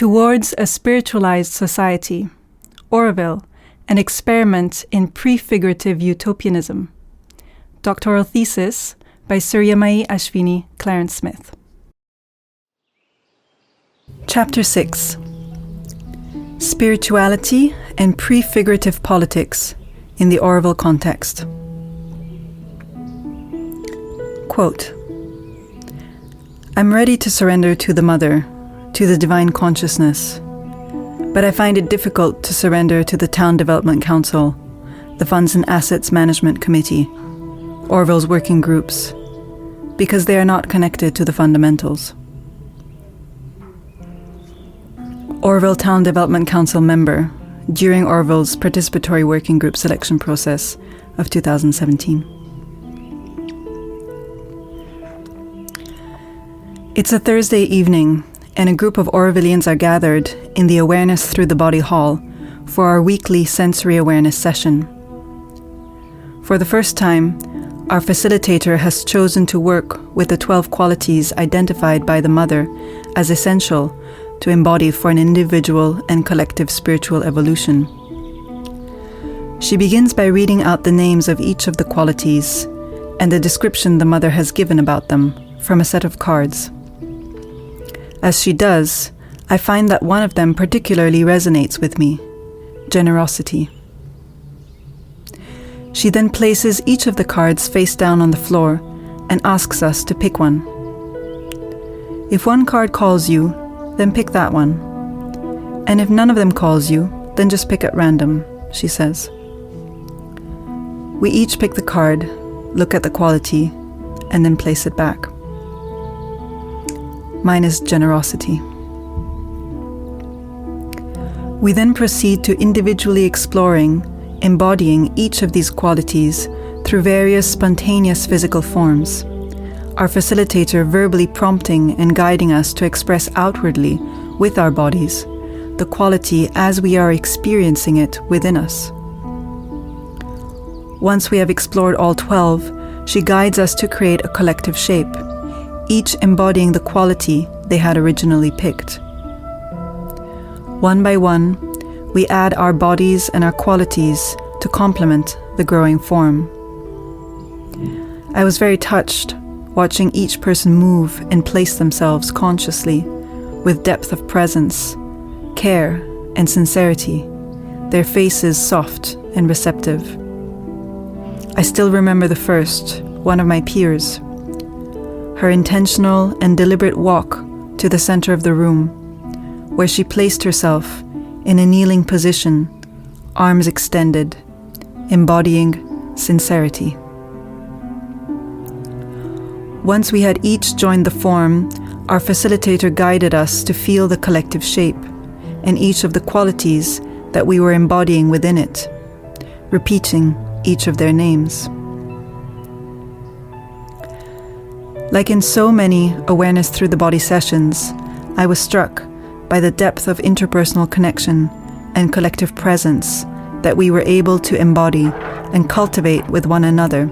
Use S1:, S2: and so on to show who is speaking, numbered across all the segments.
S1: Towards a Spiritualized Society, Oroville, an Experiment in Prefigurative Utopianism. Doctoral thesis by Suryamai Ashwini Clarence Smith. Chapter 6. Spirituality and Prefigurative Politics in the Oroville Context. Quote, I'm ready to surrender to the Mother, to the Divine Consciousness, but I find it difficult to surrender to the Town Development Council, the Funds and Assets Management Committee, Oroville's working groups, because they are not connected to the fundamentals. Oroville Town Development Council member during Oroville's participatory working group selection process of 2017. It's a Thursday evening, and a group of Orovillians are gathered in the Awareness Through the Body Hall for our weekly sensory awareness session. For the first time, our facilitator has chosen to work with the 12 qualities identified by the Mother as essential to embody for an individual and collective spiritual evolution. She begins by reading out the names of each of the qualities and the description the Mother has given about them from a set of cards. As she does, I find that one of them particularly resonates with me: generosity. She then places each of the cards face down on the floor and asks us to pick one. If one card calls you, then pick that one. And if none of them calls you, then just pick at random, she says. We each pick the card, look at the quality, and then place it back. Mine is generosity. We then proceed to individually exploring, embodying each of these qualities through various spontaneous physical forms, our facilitator verbally prompting and guiding us to express outwardly, with our bodies, the quality as we are experiencing it within us. Once we have explored all 12, she guides us to create a collective shape, each embodying the quality they had originally picked. One by one, we add our bodies and our qualities to complement the growing form. I was very touched watching each person move and place themselves consciously, with depth of presence, care, and sincerity, their faces soft and receptive. I still remember the first, one of my peers, her intentional and deliberate walk to the center of the room, where she placed herself in a kneeling position, arms extended, embodying sincerity. Once we had each joined the form, our facilitator guided us to feel the collective shape and each of the qualities that we were embodying within it, repeating each of their names. Like in so many Awareness Through the Body sessions, I was struck by the depth of interpersonal connection and collective presence that we were able to embody and cultivate with one another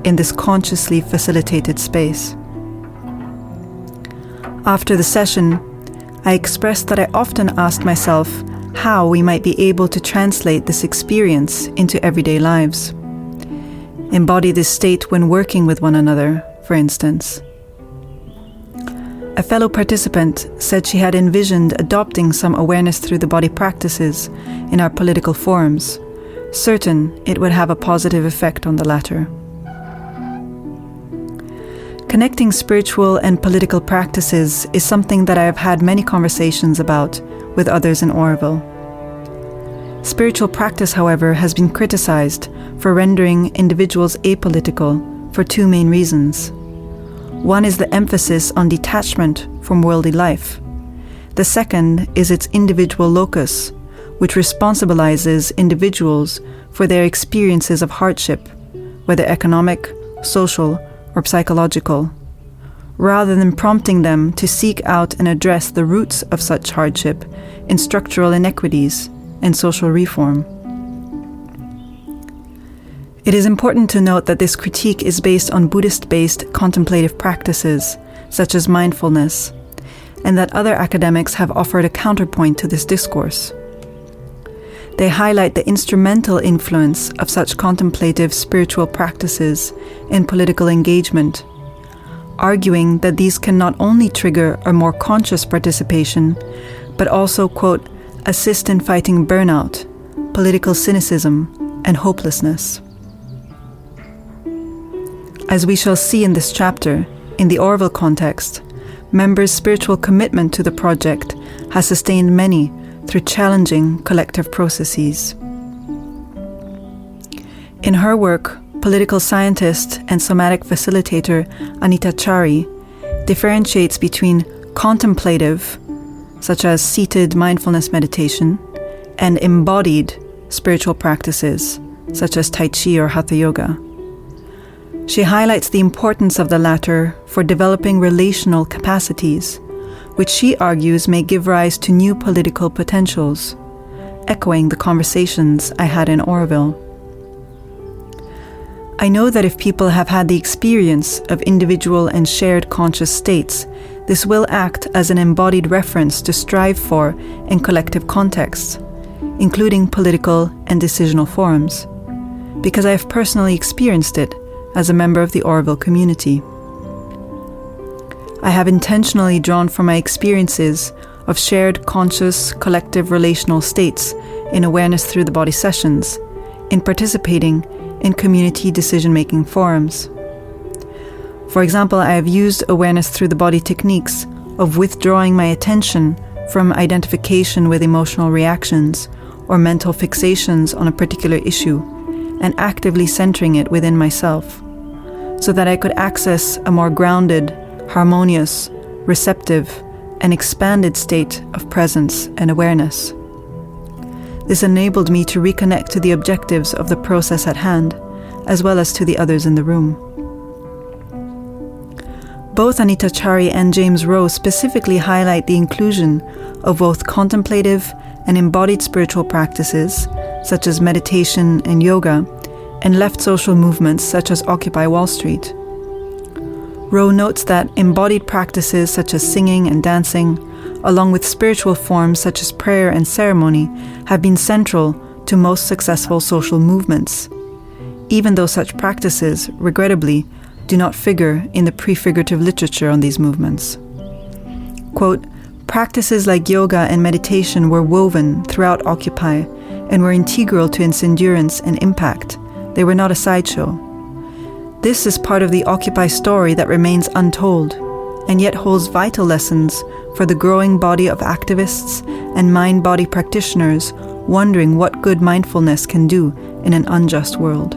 S1: in this consciously facilitated space. After the session, I expressed that I often asked myself how we might be able to translate this experience into everyday lives. Embody this state when working with one another, for instance. A fellow participant said she had envisioned adopting some Awareness Through the Body practices in our political forums, certain it would have a positive effect on the latter. Connecting spiritual and political practices is something that I have had many conversations about with others in Oroville. Spiritual practice, however, has been criticized for rendering individuals apolitical for two main reasons. One is the emphasis on detachment from worldly life. The second is its individual locus, which responsibilizes individuals for their experiences of hardship, whether economic, social, or psychological, rather than prompting them to seek out and address the roots of such hardship in structural inequities and social reform. It is important to note that this critique is based on Buddhist-based contemplative practices, such as mindfulness, and that other academics have offered a counterpoint to this discourse. They highlight the instrumental influence of such contemplative spiritual practices in political engagement, arguing that these can not only trigger a more conscious participation, but also, quote, assist in fighting burnout, political cynicism, and hopelessness. As we shall see in this chapter, in the Orville context, members' spiritual commitment to the project has sustained many through challenging collective processes. In her work, political scientist and somatic facilitator Anita Chari differentiates between contemplative, such as seated mindfulness meditation, and embodied spiritual practices, such as Tai Chi or Hatha Yoga. She highlights the importance of the latter for developing relational capacities, which she argues may give rise to new political potentials, echoing the conversations I had in Oroville. I know that if people have had the experience of individual and shared conscious states, this will act as an embodied reference to strive for in collective contexts, including political and decisional forums, because I have personally experienced it as a member of the Oroville community. I have intentionally drawn from my experiences of shared conscious collective relational states in awareness through the body sessions, in participating in community decision-making forums. For example, I have used awareness through the body techniques of withdrawing my attention from identification with emotional reactions or mental fixations on a particular issue and actively centering it within myself, so that I could access a more grounded, harmonious, receptive, and expanded state of presence and awareness. This enabled me to reconnect to the objectives of the process at hand, as well as to the others in the room. Both Anita Chari and James Rowe specifically highlight the inclusion of both contemplative and embodied spiritual practices, such as meditation and yoga, and left social movements such as Occupy Wall Street. Rowe notes that embodied practices such as singing and dancing, along with spiritual forms such as prayer and ceremony, have been central to most successful social movements, even though such practices, regrettably, do not figure in the prefigurative literature on these movements. Quote, practices like yoga and meditation were woven throughout Occupy and were integral to its endurance and impact. They were not a sideshow. This is part of the Occupy story that remains untold, and yet holds vital lessons for the growing body of activists and mind-body practitioners wondering what good mindfulness can do in an unjust world.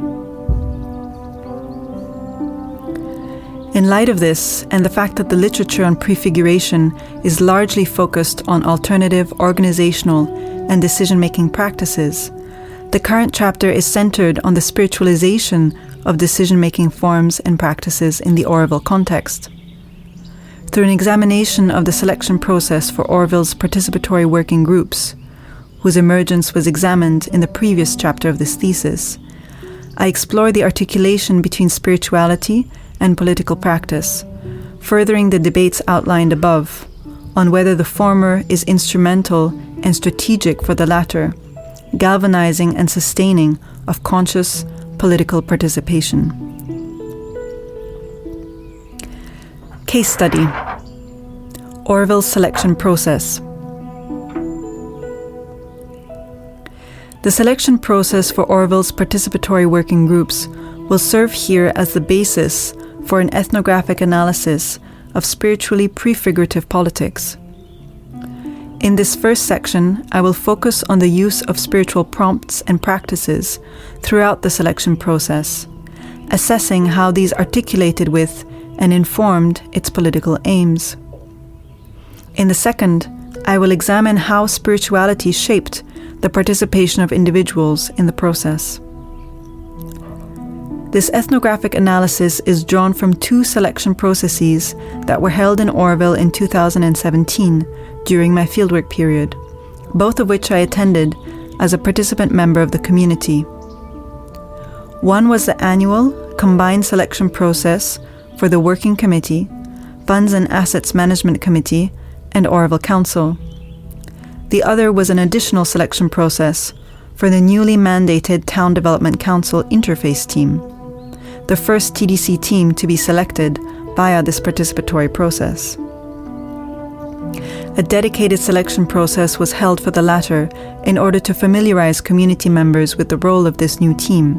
S1: In light of this, and the fact that the literature on prefiguration is largely focused on alternative organizational and decision-making practices, the current chapter is centered on the spiritualization of decision-making forms and practices in the Oroville context. Through an examination of the selection process for Oroville's participatory working groups, whose emergence was examined in the previous chapter of this thesis, I explore the articulation between spirituality and political practice, furthering the debates outlined above on whether the former is instrumental and strategic for the latter, galvanizing and sustaining of conscious political participation. Case study: Oroville's selection process. The selection process for Oroville's participatory working groups will serve here as the basis for an ethnographic analysis of spiritually prefigurative politics. In this first section, I will focus on the use of spiritual prompts and practices throughout the selection process, assessing how these articulated with and informed its political aims. In the second, I will examine how spirituality shaped the participation of individuals in the process. This ethnographic analysis is drawn from two selection processes that were held in Oroville in 2017 during my fieldwork period, both of which I attended as a participant member of the community. One was the annual combined selection process for the Working Committee, Funds and Assets Management Committee, and Oroville Council. The other was an additional selection process for the newly mandated Town Development Council Interface Team, the first TDC team to be selected via this participatory process. A dedicated selection process was held for the latter in order to familiarize community members with the role of this new team,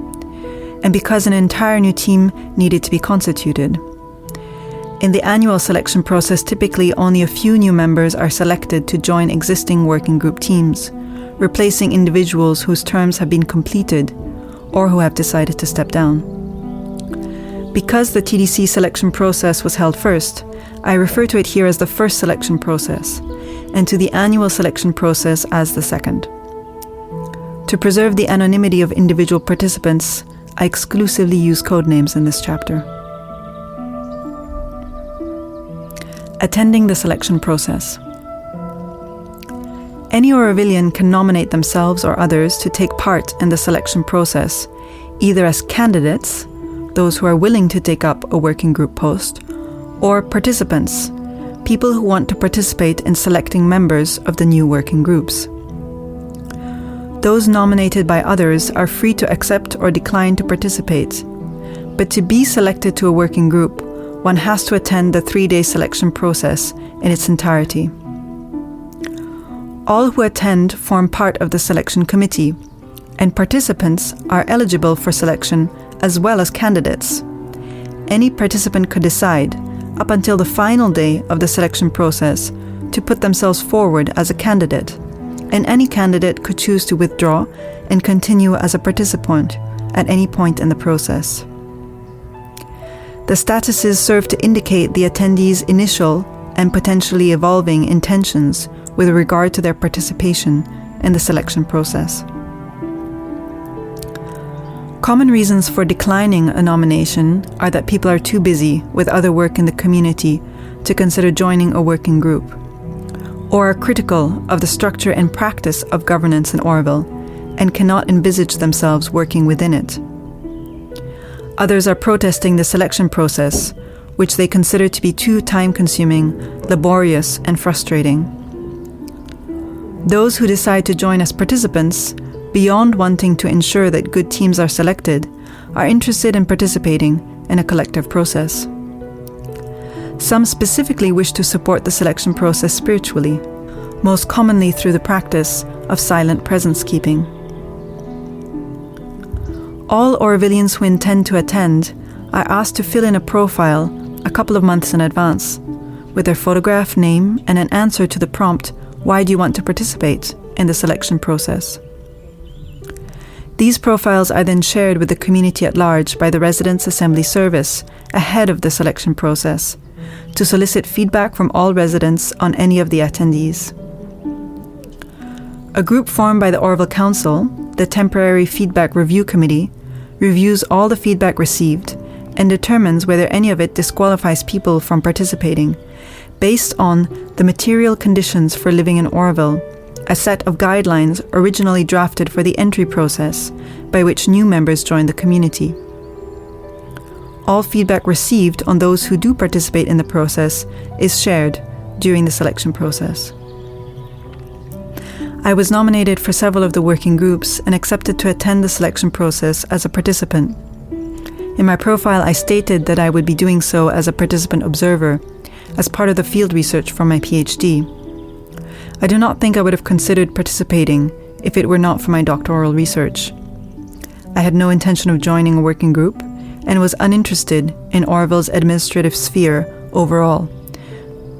S1: and because an entire new team needed to be constituted. In the annual selection process, typically only a few new members are selected to join existing working group teams, replacing individuals whose terms have been completed or who have decided to step down. Because the TDC selection process was held first, I refer to it here as the first selection process, and to the annual selection process as the second. To preserve the anonymity of individual participants, I exclusively use code names in this chapter. Attending the selection process. Any Orovillian can nominate themselves or others to take part in the selection process, either as candidates, those who are willing to take up a working group post, or participants, people who want to participate in selecting members of the new working groups. Those nominated by others are free to accept or decline to participate, but to be selected to a working group, one has to attend the 3-day selection process in its entirety. All who attend form part of the selection committee, and participants are eligible for selection as well as candidates. Any participant could decide, up until the final day of the selection process, to put themselves forward as a candidate, and any candidate could choose to withdraw and continue as a participant at any point in the process. The statuses serve to indicate the attendees' initial and potentially evolving intentions with regard to their participation in the selection process. Common reasons for declining a nomination are that people are too busy with other work in the community to consider joining a working group, or are critical of the structure and practice of governance in Oroville and cannot envisage themselves working within it. Others are protesting the selection process, which they consider to be too time-consuming, laborious, and frustrating. Those who decide to join as participants, beyond wanting to ensure that good teams are selected, are interested in participating in a collective process. Some specifically wish to support the selection process spiritually, most commonly through the practice of silent presence-keeping. All Orovillians who intend to attend are asked to fill in a profile a couple of months in advance, with their photograph, name, and an answer to the prompt, "Why do you want to participate?" in the selection process. These profiles are then shared with the community at large by the Residents' Assembly Service ahead of the selection process, to solicit feedback from all residents on any of the attendees. A group formed by the Oroville Council, the Temporary Feedback Review Committee, reviews all the feedback received and determines whether any of it disqualifies people from participating, based on the material conditions for living in Oroville, a set of guidelines originally drafted for the entry process by which new members join the community. All feedback received on those who do participate in the process is shared during the selection process. I was nominated for several of the working groups and accepted to attend the selection process as a participant. In my profile, I stated that I would be doing so as a participant observer, as part of the field research for my PhD. I do not think I would have considered participating if it were not for my doctoral research. I had no intention of joining a working group and was uninterested in Oroville's administrative sphere overall,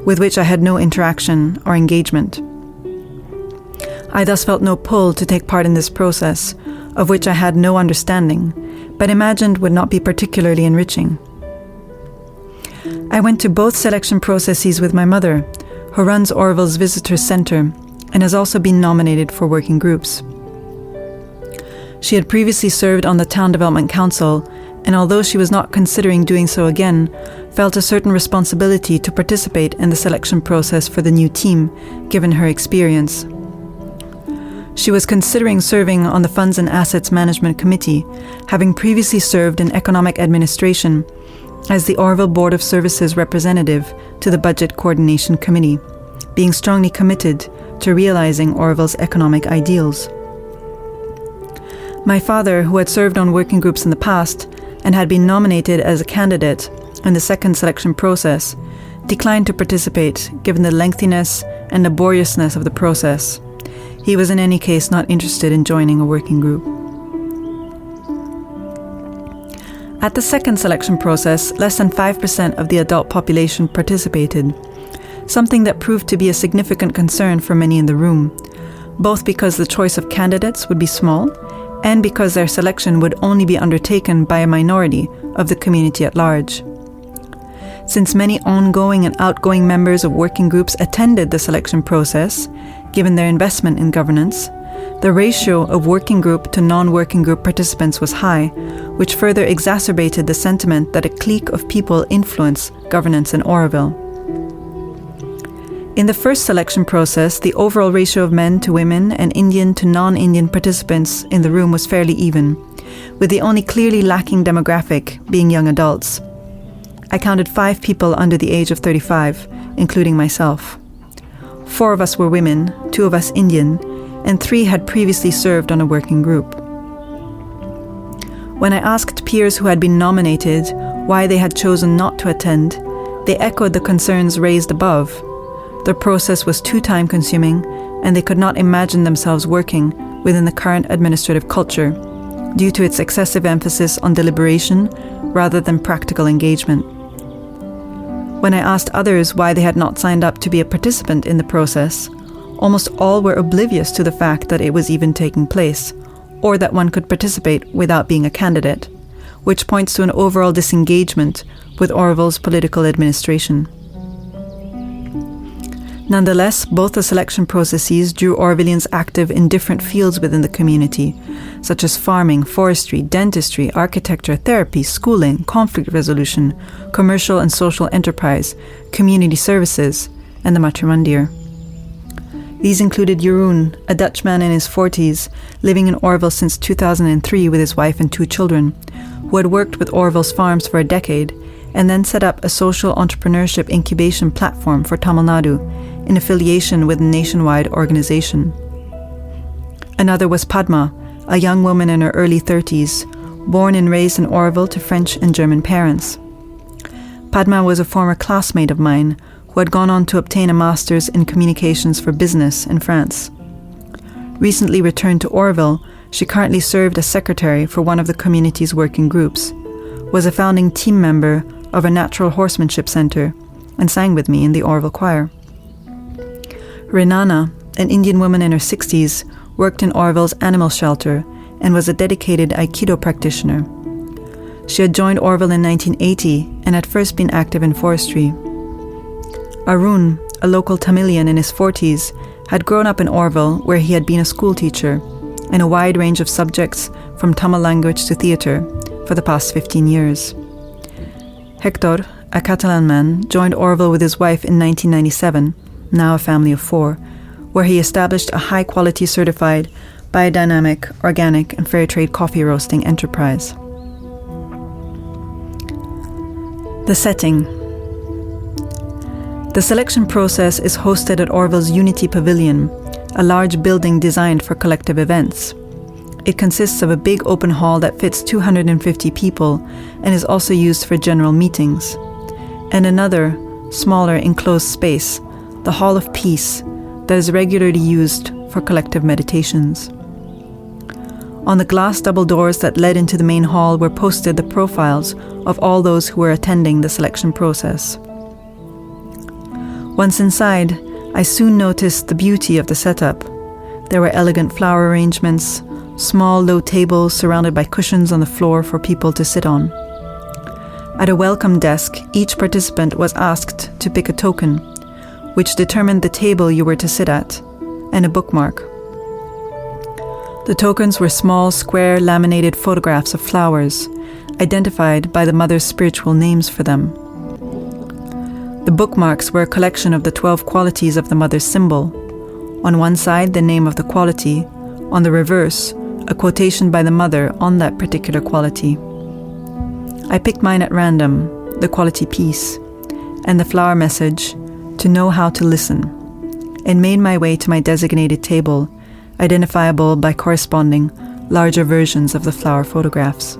S1: with which I had no interaction or engagement. I thus felt no pull to take part in this process, of which I had no understanding, but imagined would not be particularly enriching. I went to both selection processes with my mother, who runs Oroville's Visitor Center and has also been nominated for working groups. She had previously served on the Town Development Council, and although she was not considering doing so again, felt a certain responsibility to participate in the selection process for the new team, given her experience. She was considering serving on the Funds and Assets Management Committee, having previously served in Economic Administration as the Oroville Board of Services representative to the Budget Coordination Committee, being strongly committed to realizing Orwell's economic ideals. My father, who had served on working groups in the past and had been nominated as a candidate in the second selection process, declined to participate given the lengthiness and laboriousness of the process. He was in any case not interested in joining a working group. At the second selection process, less than 5% of the adult population participated, something that proved to be a significant concern for many in the room, both because the choice of candidates would be small and because their selection would only be undertaken by a minority of the community at large. Since many ongoing and outgoing members of working groups attended the selection process, given their investment in governance, the ratio of working group to non-working group participants was high, which further exacerbated the sentiment that a clique of people influence governance in Oroville. In the first selection process, the overall ratio of men to women and Indian to non-Indian participants in the room was fairly even, with the only clearly lacking demographic being young adults. I counted 5 people under the age of 35, including myself. 4 of us were women, 2 of us Indian, and 3 had previously served on a working group. When I asked peers who had been nominated why they had chosen not to attend, they echoed the concerns raised above. The process was too time-consuming, and they could not imagine themselves working within the current administrative culture due to its excessive emphasis on deliberation rather than practical engagement. When I asked others why they had not signed up to be a participant in the process, almost all were oblivious to the fact that it was even taking place, or that one could participate without being a candidate, which points to an overall disengagement with Oroville's political administration. Nonetheless, both the selection processes drew Orvillians active in different fields within the community, such as farming, forestry, dentistry, architecture, therapy, schooling, conflict resolution, commercial and social enterprise, community services, and the Matrimandir. These included Jeroen, a Dutchman in his 40s, living in Oroville since 2003 with his wife and 2 children, who had worked with Oroville's farms for a decade and then set up a social entrepreneurship incubation platform for Tamil Nadu in affiliation with a nationwide organization. Another was Padma, a young woman in her early 30s, born and raised in Oroville to French and German parents. Padma was a former classmate of mine who had gone on to obtain a master's in communications for business in France. Recently returned to Oroville, she currently served as secretary for one of the community's working groups, was a founding team member of a natural horsemanship center, and sang with me in the Oroville choir. Renana, an Indian woman in her 60s, worked in Oroville's animal shelter and was a dedicated Aikido practitioner. She had joined Oroville in 1980 and had first been active in forestry. Arun, a local Tamilian in his 40s, had grown up in Oroville where he had been a school teacher in a wide range of subjects from Tamil language to theatre for the past 15 years. Hector, a Catalan man, joined Oroville with his wife in 1997, now a family of 4, where he established a high-quality certified, biodynamic, organic and fair trade coffee roasting enterprise. The setting. The selection process is hosted at Oroville's Unity Pavilion, a large building designed for collective events. It consists of a big open hall that fits 250 people and is also used for general meetings, and another, smaller enclosed space, the Hall of Peace, that is regularly used for collective meditations. On the glass double doors that led into the main hall were posted the profiles of all those who were attending the selection process. Once inside, I soon noticed the beauty of the setup. There were elegant flower arrangements, small low tables surrounded by cushions on the floor for people to sit on. At a welcome desk, each participant was asked to pick a token, which determined the table you were to sit at, and a bookmark. The tokens were small, square, laminated photographs of flowers, identified by the mother's spiritual names for them. The bookmarks were a collection of the 12 qualities of the mother's symbol. On one side, the name of the quality, on the reverse, a quotation by the mother on that particular quality. I picked mine at random, the quality peace, and the flower message, to know how to listen. and made my way to my designated table, identifiable by corresponding larger versions of the flower photographs.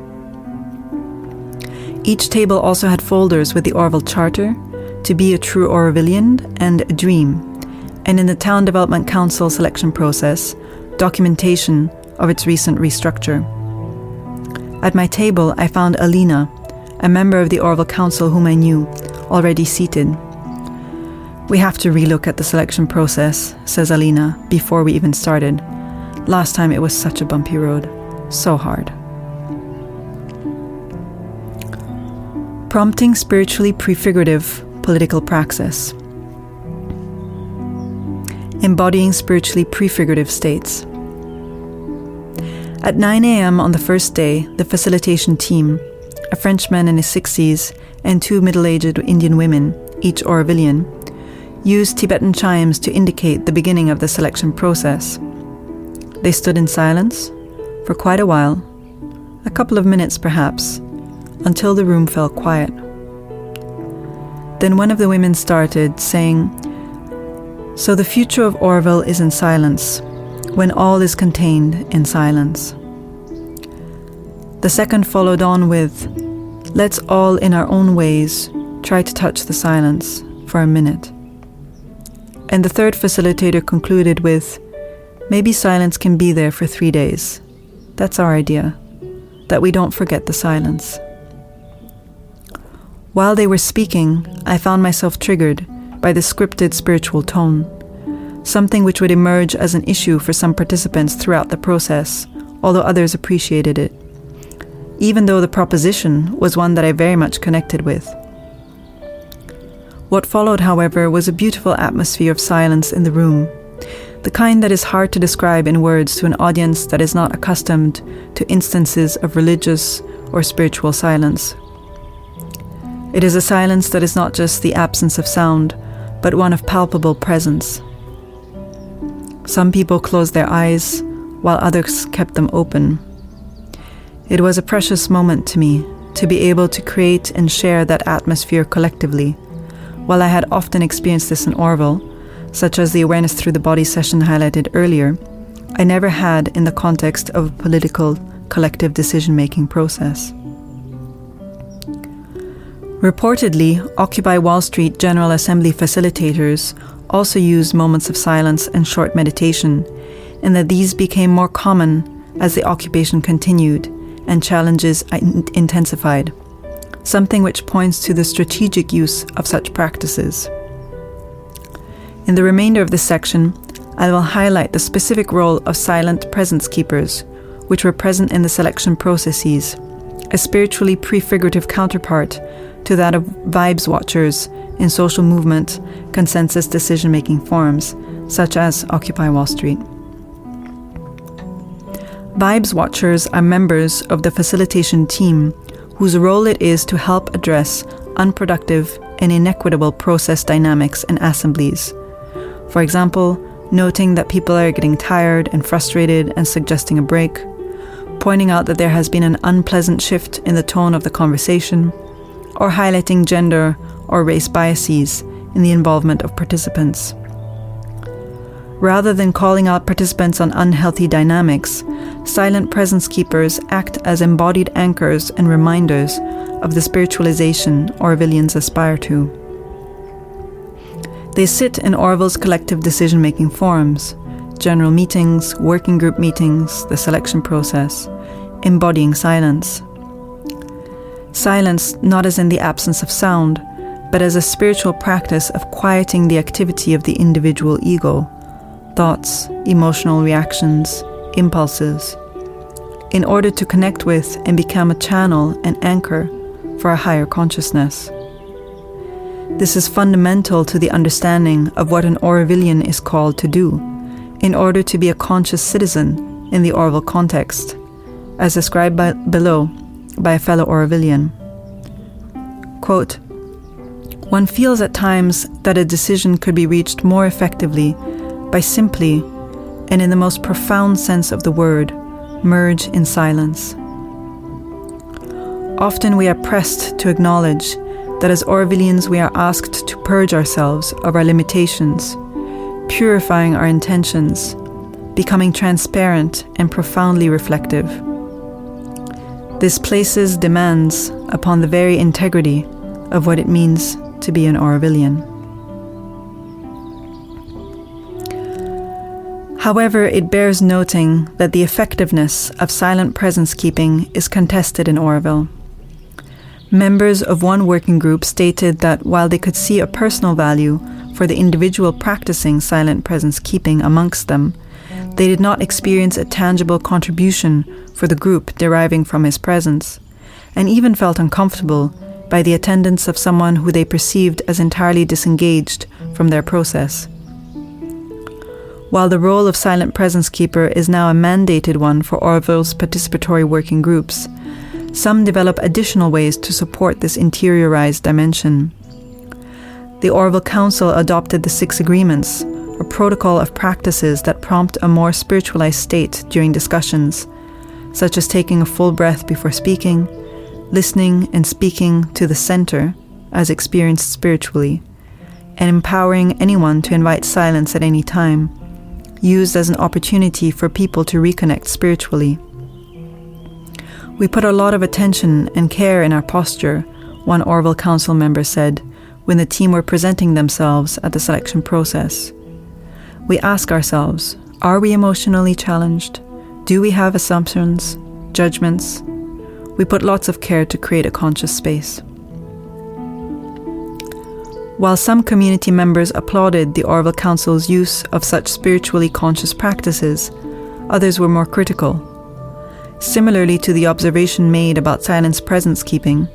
S1: Each table also had folders with the Orville Charter, To Be a True Orwellian, and A Dream, and in the Town Development Council selection process, documentation of its recent restructure. At my table, I found Alina, a member of the Orville Council whom I knew, already seated. "We have to relook at the selection process," says Alina, before we even started. "Last time it was such a bumpy road. So hard." Prompting spiritually prefigurative political praxis. Embodying spiritually prefigurative states. At 9 a.m. on the first day, the facilitation team, a Frenchman in his 60s and 2 middle-aged Indian women, each Orwellian, used Tibetan chimes to indicate the beginning of the selection process. They stood in silence for quite a while, a couple of minutes perhaps, until the room fell quiet. Then one of the women started, saying, "So the future of Orville is in silence, when all is contained in silence." The second followed on with, "Let's all in our own ways try to touch the silence for a minute." And the third facilitator concluded with, "Maybe silence can be there for 3 days. That's our idea, that we don't forget the silence." While they were speaking, I found myself triggered by the scripted spiritual tone, something which would emerge as an issue for some participants throughout the process, although others appreciated it, even though the proposition was one that I very much connected with. What followed, however, was a beautiful atmosphere of silence in the room, the kind that is hard to describe in words to an audience that is not accustomed to instances of religious or spiritual silence. It is a silence that is not just the absence of sound, but one of palpable presence. Some people closed their eyes, while others kept them open. It was a precious moment to me to be able to create and share that atmosphere collectively. While I had often experienced this in Orville, such as the Awareness Through the Body session highlighted earlier, I never had in the context of a political, collective decision-making process. Reportedly, Occupy Wall Street General Assembly facilitators also used moments of silence and short meditation, and that these became more common as the occupation continued and challenges intensified, something which points to the strategic use of such practices. In the remainder of this section, I will highlight the specific role of silent presence keepers, which were present in the selection processes, a spiritually prefigurative counterpart to that of vibes watchers in social movement, consensus decision-making forums, such as Occupy Wall Street. Vibes watchers are members of the facilitation team whose role it is to help address unproductive and inequitable process dynamics in assemblies. For example, noting that people are getting tired and frustrated and suggesting a break, pointing out that there has been an unpleasant shift in the tone of the conversation, or highlighting gender or race biases in the involvement of participants. Rather than calling out participants on unhealthy dynamics, silent presence keepers act as embodied anchors and reminders of the spiritualization Orwellians aspire to. They sit in Orville's collective decision-making forums, general meetings, working group meetings, the selection process, embodying silence. Silence not as in the absence of sound, but as a spiritual practice of quieting the activity of the individual ego, thoughts, emotional reactions, impulses, in order to connect with and become a channel and anchor for a higher consciousness. This is fundamental to the understanding of what an Orwellian is called to do, in order to be a conscious citizen in the Orville context, as described below by a fellow Orwellian. Quote, "One feels at times that a decision could be reached more effectively by simply, and in the most profound sense of the word, merge in silence. Often we are pressed to acknowledge that as Orwellians we are asked to purge ourselves of our limitations, purifying our intentions, becoming transparent and profoundly reflective. This places demands upon the very integrity of what it means to be an Aurovilian. However, it bears noting that the effectiveness of silent presence keeping is contested in Oroville. Members of one working group stated that while they could see a personal value for the individual practicing silent presence keeping amongst them, they did not experience a tangible contribution for the group deriving from his presence, and even felt uncomfortable by the attendance of someone who they perceived as entirely disengaged from their process. While the role of silent presence keeper is now a mandated one for Oroville's participatory working groups, some develop additional ways to support this interiorized dimension. The Oroville Council adopted the 6 agreements, a protocol of practices that prompt a more spiritualized state during discussions, such as taking a full breath before speaking, listening and speaking to the center as experienced spiritually, and empowering anyone to invite silence at any time, used as an opportunity for people to reconnect spiritually. We put a lot of attention and care in our posture, one Oroville Council member said, when the team were presenting themselves at the selection process. We ask ourselves, are we emotionally challenged? Do we have assumptions, judgments? We put lots of care to create a conscious space. While some community members applauded the Oroville Council's use of such spiritually conscious practices, others were more critical. Similarly to the observation made about silence presence keeping,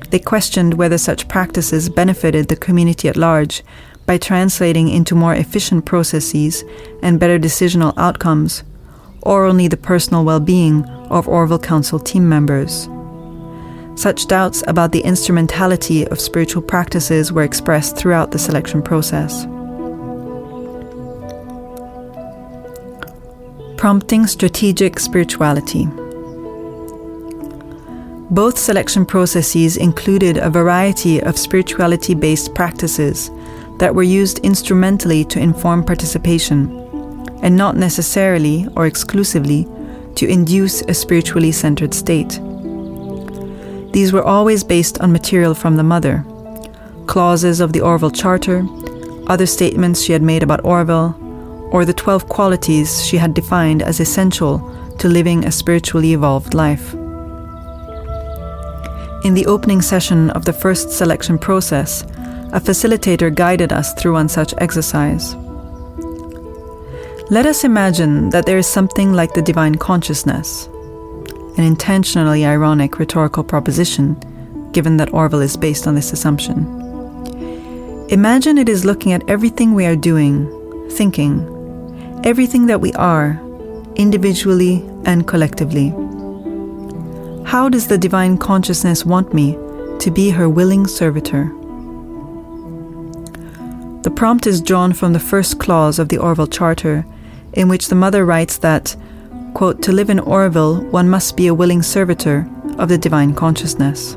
S1: they questioned whether such practices benefited the community at large by translating into more efficient processes and better decisional outcomes, or only the personal well-being of Oroville Council team members. Such doubts about the instrumentality of spiritual practices were expressed throughout the selection process. Prompting strategic spirituality. Both selection processes included a variety of spirituality-based practices that were used instrumentally to inform participation, and not necessarily or exclusively to induce a spiritually centered state. These were always based on material from the mother, clauses of the Oroville Charter, other statements she had made about Oroville, or the 12 qualities she had defined as essential to living a spiritually evolved life. In the opening session of the first selection process, a facilitator guided us through one such exercise. Let us imagine that there is something like the divine consciousness, an intentionally ironic rhetorical proposition, given that Oroville is based on this assumption. Imagine it is looking at everything we are doing, thinking, everything that we are, individually and collectively. How does the divine consciousness want me to be her willing servitor? The prompt is drawn from the first clause of the Oroville Charter, in which the mother writes that, quote, to live in Oroville, one must be a willing servitor of the divine consciousness.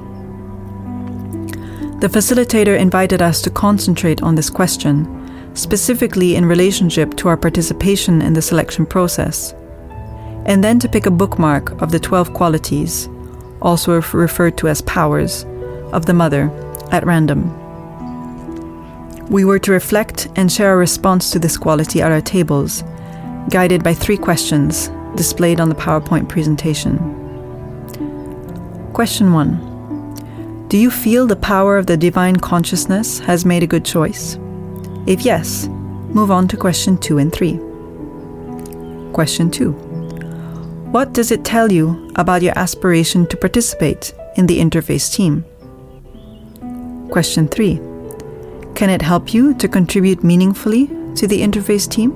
S1: The facilitator invited us to concentrate on this question, specifically in relationship to our participation in the selection process, and then to pick a bookmark of the 12 qualities, also referred to as powers, of the mother, at random. We were to reflect and share a response to this quality at our tables, guided by 3 questions displayed on the PowerPoint presentation. Question 1. Do you feel the power of the divine consciousness has made a good choice? If yes, move on to question 2 and 3. Question 2. What does it tell you about your aspiration to participate in the interface team? Question 3. Can it help you to contribute meaningfully to the interface team?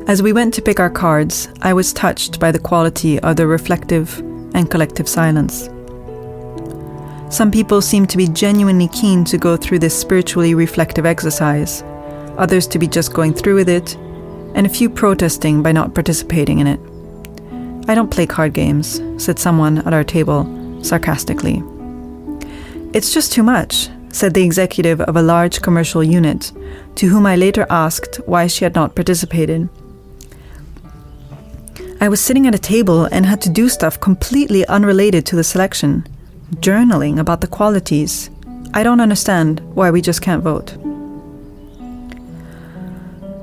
S1: As we went to pick our cards, I was touched by the quality of the reflective and collective silence. Some people seemed to be genuinely keen to go through this spiritually reflective exercise, others to be just going through with it, and a few protesting by not participating in it. I don't play card games, said someone at our table, sarcastically. It's just too much, said the executive of a large commercial unit, to whom I later asked why she had not participated. I was sitting at a table and had to do stuff completely unrelated to the selection, journaling about the qualities. I don't understand why we just can't vote.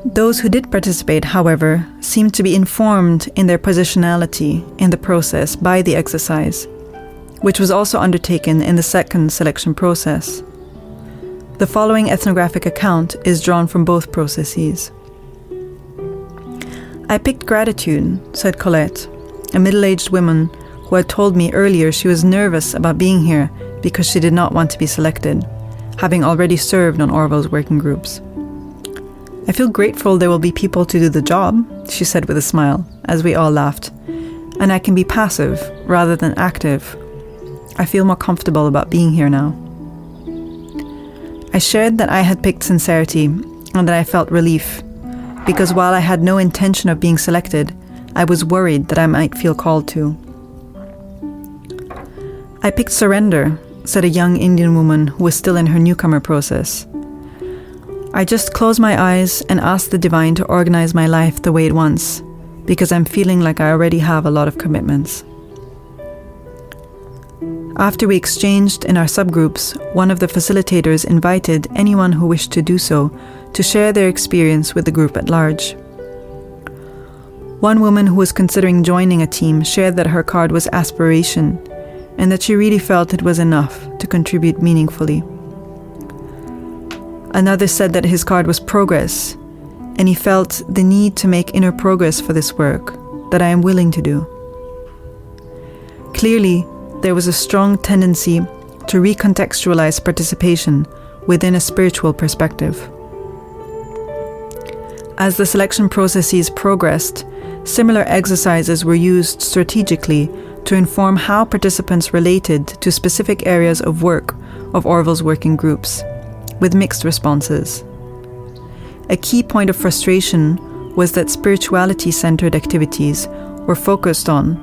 S1: Those who did participate, however, seemed to be informed in their positionality in the process by the exercise, which was also undertaken in the second selection process. The following ethnographic account is drawn from both processes. I picked gratitude, said Colette, a middle-aged woman who had told me earlier she was nervous about being here because she did not want to be selected, having already served on Orwell's working groups. I feel grateful there will be people to do the job, she said with a smile, as we all laughed, and I can be passive rather than active. I feel more comfortable about being here now. I shared that I had picked sincerity and that I felt relief, because while I had no intention of being selected, I was worried that I might feel called to. I picked surrender, said a young Indian woman who was still in her newcomer process. I just close my eyes and ask the divine to organize my life the way it wants, because I'm feeling like I already have a lot of commitments. After we exchanged in our subgroups, one of the facilitators invited anyone who wished to do so to share their experience with the group at large. One woman who was considering joining a team shared that her card was aspiration and that she really felt it was enough to contribute meaningfully. Another said that his card was progress, and he felt the need to make inner progress for this work that I am willing to do. Clearly, there was a strong tendency to recontextualize participation within a spiritual perspective. As the selection processes progressed, similar exercises were used strategically to inform how participants related to specific areas of work of Orwell's working groups, with mixed responses. A key point of frustration was that spirituality-centered activities were focused on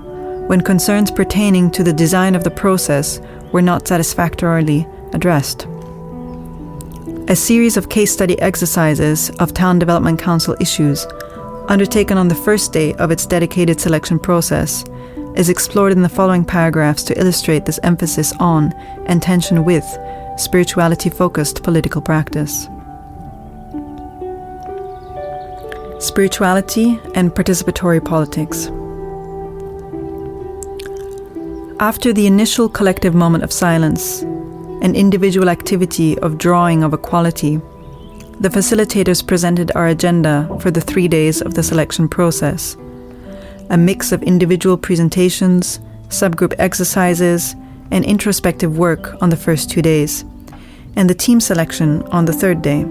S1: when concerns pertaining to the design of the process were not satisfactorily addressed. A series of case study exercises of Town Development Council issues, undertaken on the first day of its dedicated selection process, is explored in the following paragraphs to illustrate this emphasis on and tension with spirituality-focused political practice. Spirituality and participatory politics. After the initial collective moment of silence, an individual activity of drawing of a quality, the facilitators presented our agenda for the 3 days of the selection process, a mix of individual presentations, subgroup exercises, and introspective work on the first 2 days, and the team selection on the 3rd day.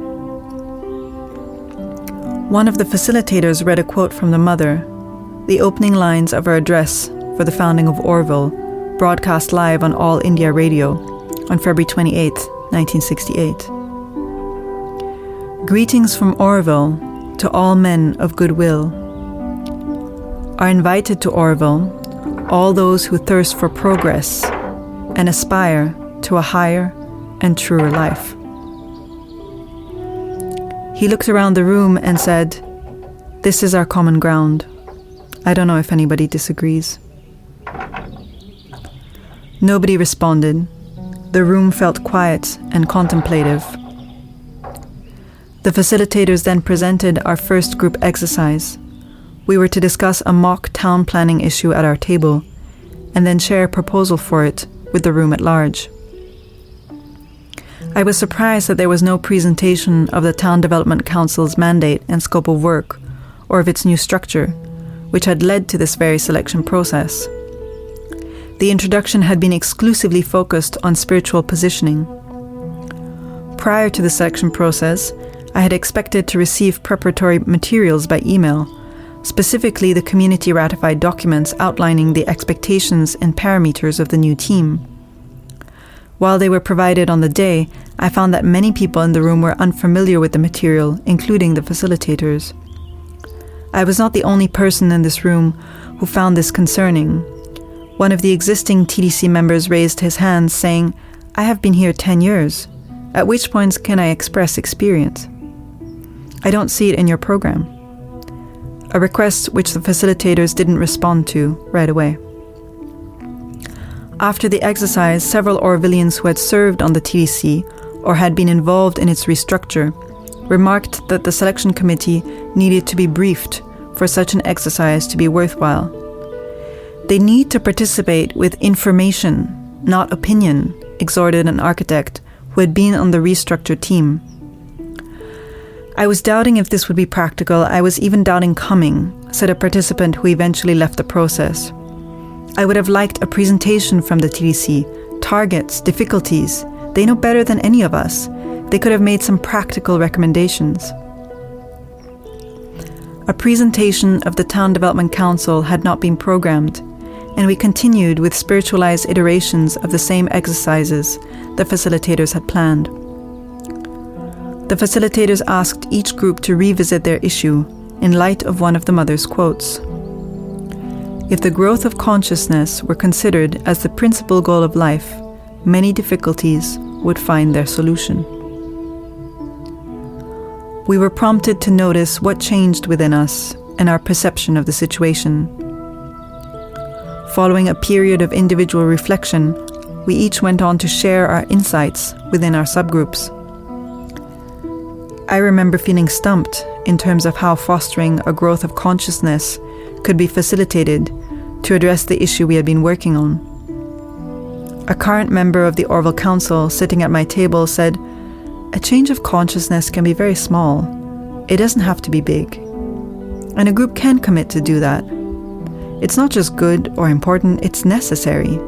S1: One of the facilitators read a quote from the mother, the opening lines of her address for the founding of Orwell, broadcast live on All India Radio on February 28, 1968. Greetings from Orwell to all men of goodwill. Are invited to Orwell all those who thirst for progress and aspire to a higher and truer life. He looked around the room and said, "This is our common ground. I don't know if anybody disagrees." Nobody responded. The room felt quiet and contemplative. The facilitators then presented our first group exercise. We were to discuss a mock town planning issue at our table, and then share a proposal for it with the room at large. I was surprised that there was no presentation of the Town Development Council's mandate and scope of work, or of its new structure, which had led to this very selection process. The introduction had been exclusively focused on spiritual positioning. Prior to the selection process, I had expected to receive preparatory materials by email, specifically the community-ratified documents outlining the expectations and parameters of the new team. While they were provided on the day, I found that many people in the room were unfamiliar with the material, including the facilitators. I was not the only person in this room who found this concerning. One of the existing TDC members raised his hand, saying, "I have been here 10 years. At which points can I express experience? I don't see it in your program. A request which the facilitators didn't respond to right away. After the exercise, several Orwellians who had served on the TDC or had been involved in its restructure remarked that the selection committee needed to be briefed for such an exercise to be worthwhile. They need to participate with information, not opinion, exhorted an architect who had been on the restructure team. I was doubting if this would be practical. I was even doubting coming, said a participant who eventually left the process. I would have liked a presentation from the TDC, targets, difficulties. They know better than any of us. They could have made some practical recommendations. A presentation of the Town Development Council had not been programmed, and we continued with spiritualized iterations of the same exercises the facilitators had planned. The facilitators asked each group to revisit their issue in light of one of the mother's quotes. If the growth of consciousness were considered as the principal goal of life, many difficulties would find their solution. We were prompted to notice what changed within us and our perception of the situation. Following a period of individual reflection, we each went on to share our insights within our subgroups. I remember feeling stumped in terms of how fostering a growth of consciousness could be facilitated to address the issue we had been working on. A current member of the Orville Council sitting at my table said, "A change of consciousness can be very small. It doesn't have to be big. And a group can commit to do that. It's not just good or important, it's necessary.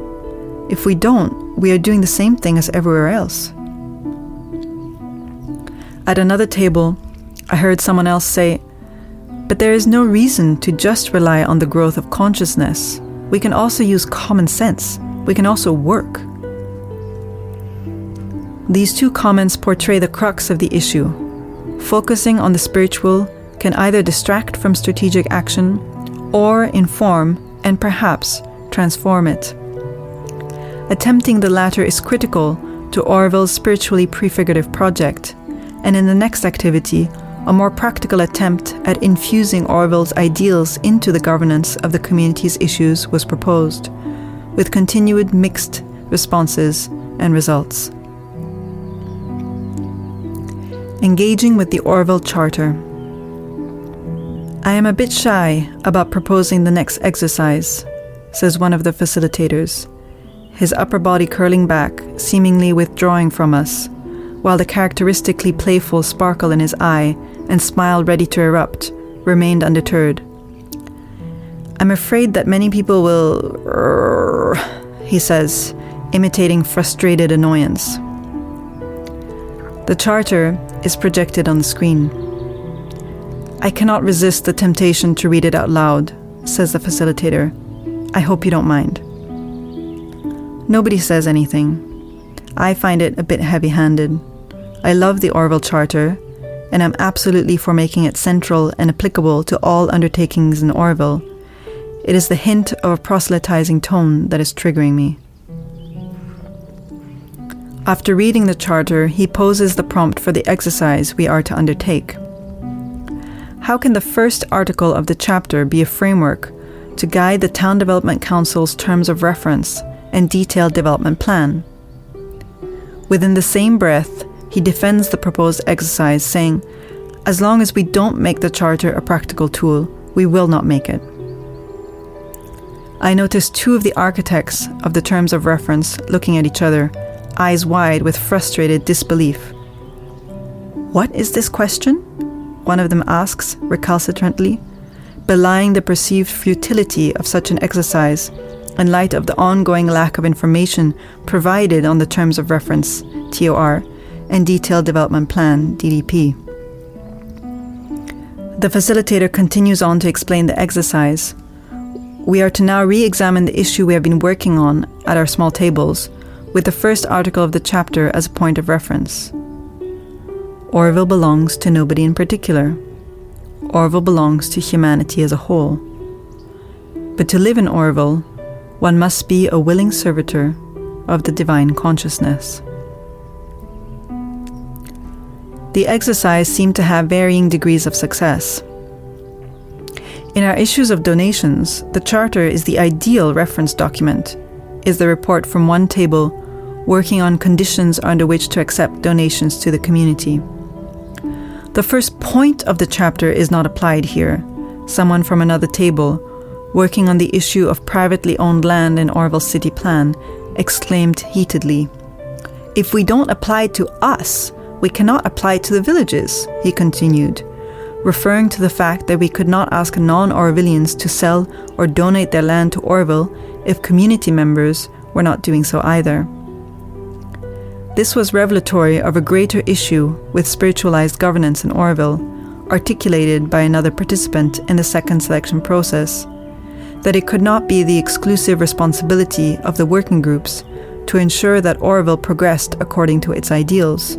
S1: If we don't, we are doing the same thing as everywhere else." At another table, I heard someone else say, "But there is no reason to just rely on the growth of consciousness. We can also use common sense. We can also work." These two comments portray the crux of the issue. Focusing on the spiritual can either distract from strategic action or inform and perhaps transform it. Attempting the latter is critical to Orville's spiritually prefigurative project, and in the next activity, a more practical attempt at infusing Orville's ideals into the governance of the community's issues was proposed, with continued mixed responses and results. Engaging with the Orville Charter. I am a bit shy about proposing the next exercise, says one of the facilitators, his upper body curling back, seemingly withdrawing from us, while the characteristically playful sparkle in his eye and smile ready to erupt remained undeterred. "I'm afraid that many people will, he says, imitating frustrated annoyance. The charter is projected on the screen. "I cannot resist the temptation to read it out loud," says the facilitator. "I hope you don't mind." Nobody says anything. I find it a bit heavy-handed. I love the Orville Charter, and I'm absolutely for making it central and applicable to all undertakings in Orville. It is the hint of a proselytizing tone that is triggering me. After reading the charter, he poses the prompt for the exercise we are to undertake. How can the first article of the chapter be a framework to guide the Town Development Council's terms of reference and detailed development plan? Within the same breath, he defends the proposed exercise, saying, "As long as we don't make the charter a practical tool, we will not make it." I noticed two of the architects of the terms of reference looking at each other, eyes wide with frustrated disbelief. "What is this question?" one of them asks recalcitrantly, belying the perceived futility of such an exercise in light of the ongoing lack of information provided on the terms of reference, TOR, and Detailed Development Plan, DDP. The facilitator continues on to explain the exercise. We are to now re-examine the issue we have been working on at our small tables, with the first article of the chapter as a point of reference. Orville belongs to nobody in particular. Orville belongs to humanity as a whole. But to live in Orville, one must be a willing servitor of the divine consciousness. The exercise seemed to have varying degrees of success. In our issues of donations, the Charter is the ideal reference document, is the report from one table working on conditions under which to accept donations to the community. The first point of the chapter is not applied here. Someone from another table, working on the issue of privately owned land in Orville City Plan, exclaimed heatedly, "If we don't apply it to us, we cannot apply it to the villages," he continued, referring to the fact that we could not ask non-Orvillians to sell or donate their land to Orville if community members were not doing so either. This was revelatory of a greater issue with spiritualized governance in Orville, articulated by another participant in the second selection process, that it could not be the exclusive responsibility of the working groups to ensure that Orville progressed according to its ideals.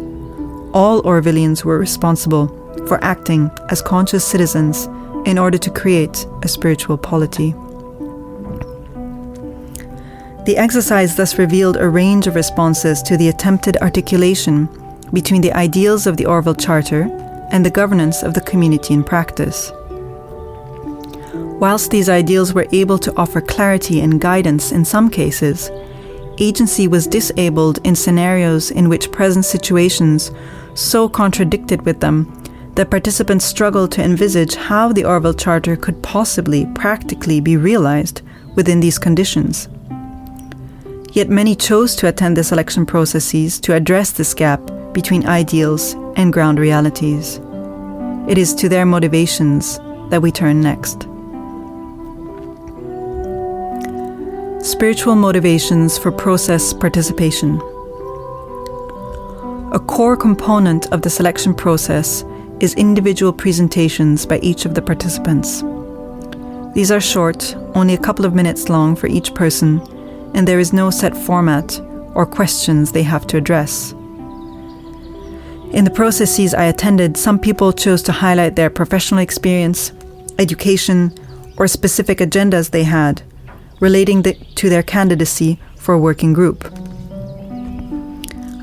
S1: All Orvillians were responsible for acting as conscious citizens in order to create a spiritual polity. The exercise thus revealed a range of responses to the attempted articulation between the ideals of the Orville Charter and the governance of the community in practice. Whilst these ideals were able to offer clarity and guidance in some cases, agency was disabled in scenarios in which present situations so contradicted with them that participants struggled to envisage how the Orville Charter could possibly practically be realized within these conditions. Yet many chose to attend the selection processes to address this gap between ideals and ground realities. It is to their motivations that we turn next. Spiritual motivations for process participation. A core component of the selection process is individual presentations by each of the participants. These are short, only a couple of minutes long for each person, and there is no set format or questions they have to address. In the processes I attended, some people chose to highlight their professional experience, education, or specific agendas they had, relating to their candidacy for a working group.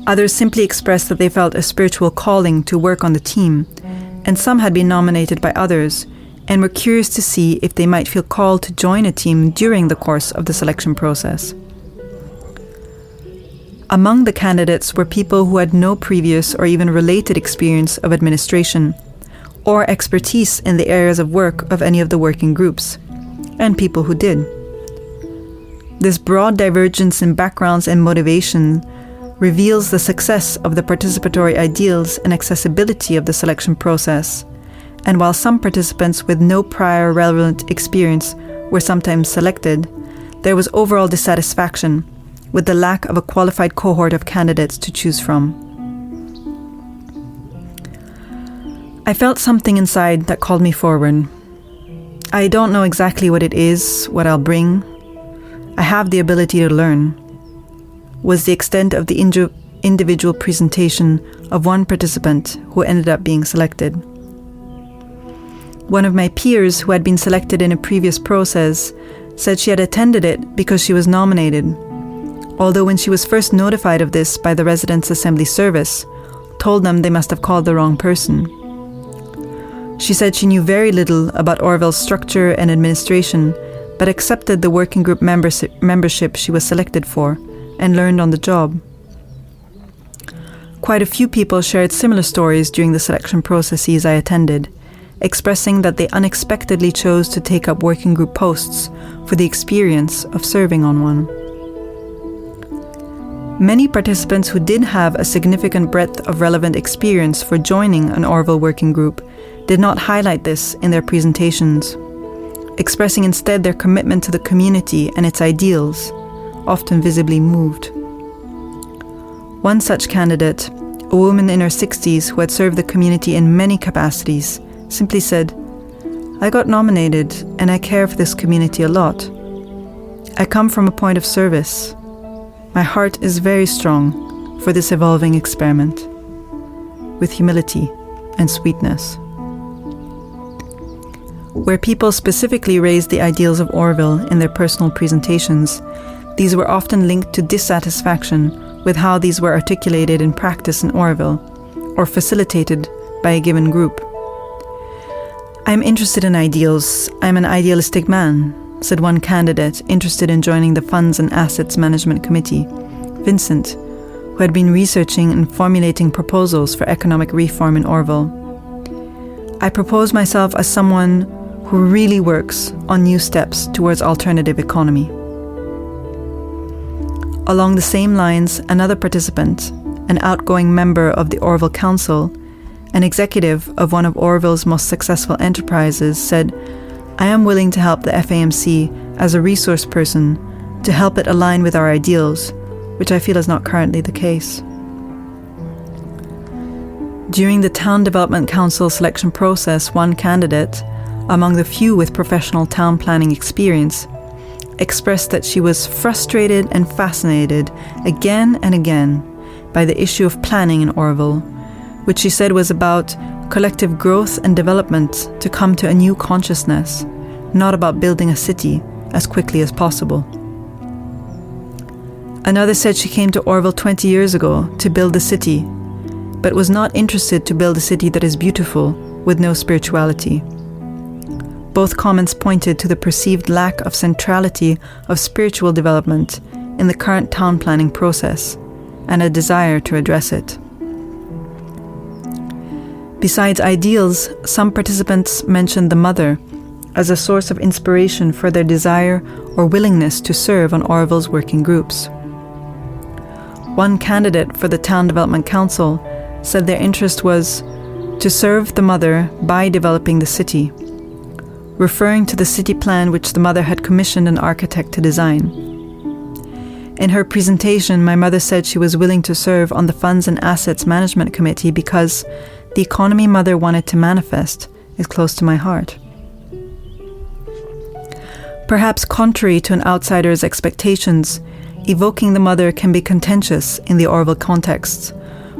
S1: Others simply expressed that they felt a spiritual calling to work on the team, and some had been nominated by others and were curious to see if they might feel called to join a team during the course of the selection process. Among the candidates were people who had no previous or even related experience of administration or expertise in the areas of work of any of the working groups, and people who did. This broad divergence in backgrounds and motivation reveals the success of the participatory ideals and accessibility of the selection process, and while some participants with no prior relevant experience were sometimes selected, there was overall dissatisfaction with the lack of a qualified cohort of candidates to choose from. I felt something inside that called me forward. I don't know exactly what it is, what I'll bring. I have the ability to learn, was the extent of the individual presentation of one participant who ended up being selected. One of my peers who had been selected in a previous process said she had attended it because she was nominated, although when she was first notified of this by the Residents' Assembly Service, told them they must have called the wrong person. She said she knew very little about Orville's structure and administration, but accepted the working group membership she was selected for and learned on the job. Quite a few people shared similar stories during the selection processes I attended, expressing that they unexpectedly chose to take up working group posts for the experience of serving on one. Many participants who did have a significant breadth of relevant experience for joining an Orville working group did not highlight this in their presentations, expressing instead their commitment to the community and its ideals, often visibly moved. One such candidate, a woman in her 60s who had served the community in many capacities, simply said, "I got nominated and I care for this community a lot. I come from a point of service. My heart is very strong for this evolving experiment," with humility and sweetness. Where people specifically raised the ideals of Orville in their personal presentations, these were often linked to dissatisfaction with how these were articulated in practice in Orville, or facilitated by a given group. "I'm interested in ideals. I'm an idealistic man," said one candidate interested in joining the Funds and Assets Management Committee, Vincent, who had been researching and formulating proposals for economic reform in Orville. "I propose myself as someone who really works on new steps towards alternative economy." Along the same lines, another participant, an outgoing member of the Orville Council, an executive of one of Orville's most successful enterprises, said, "I am willing to help the FAMC as a resource person to help it align with our ideals, which I feel is not currently the case." During the Town Development Council selection process, one candidate, among the few with professional town planning experience, expressed that she was frustrated and fascinated again and again by the issue of planning in Orville, which she said was about collective growth and development to come to a new consciousness, not about building a city as quickly as possible. Another said she came to Orville 20 years ago to build a city, but was not interested to build a city that is beautiful with no spirituality. Both comments pointed to the perceived lack of centrality of spiritual development in the current town planning process and a desire to address it. Besides ideals, some participants mentioned the mother as a source of inspiration for their desire or willingness to serve on Orville's working groups. One candidate for the Town Development Council said their interest was to serve the mother by developing the city, referring to the city plan which the mother had commissioned an architect to design. In her presentation, my mother said she was willing to serve on the Funds and Assets Management Committee because the economy mother wanted to manifest is close to my heart. Perhaps contrary to an outsider's expectations, evoking the mother can be contentious in the Orville context,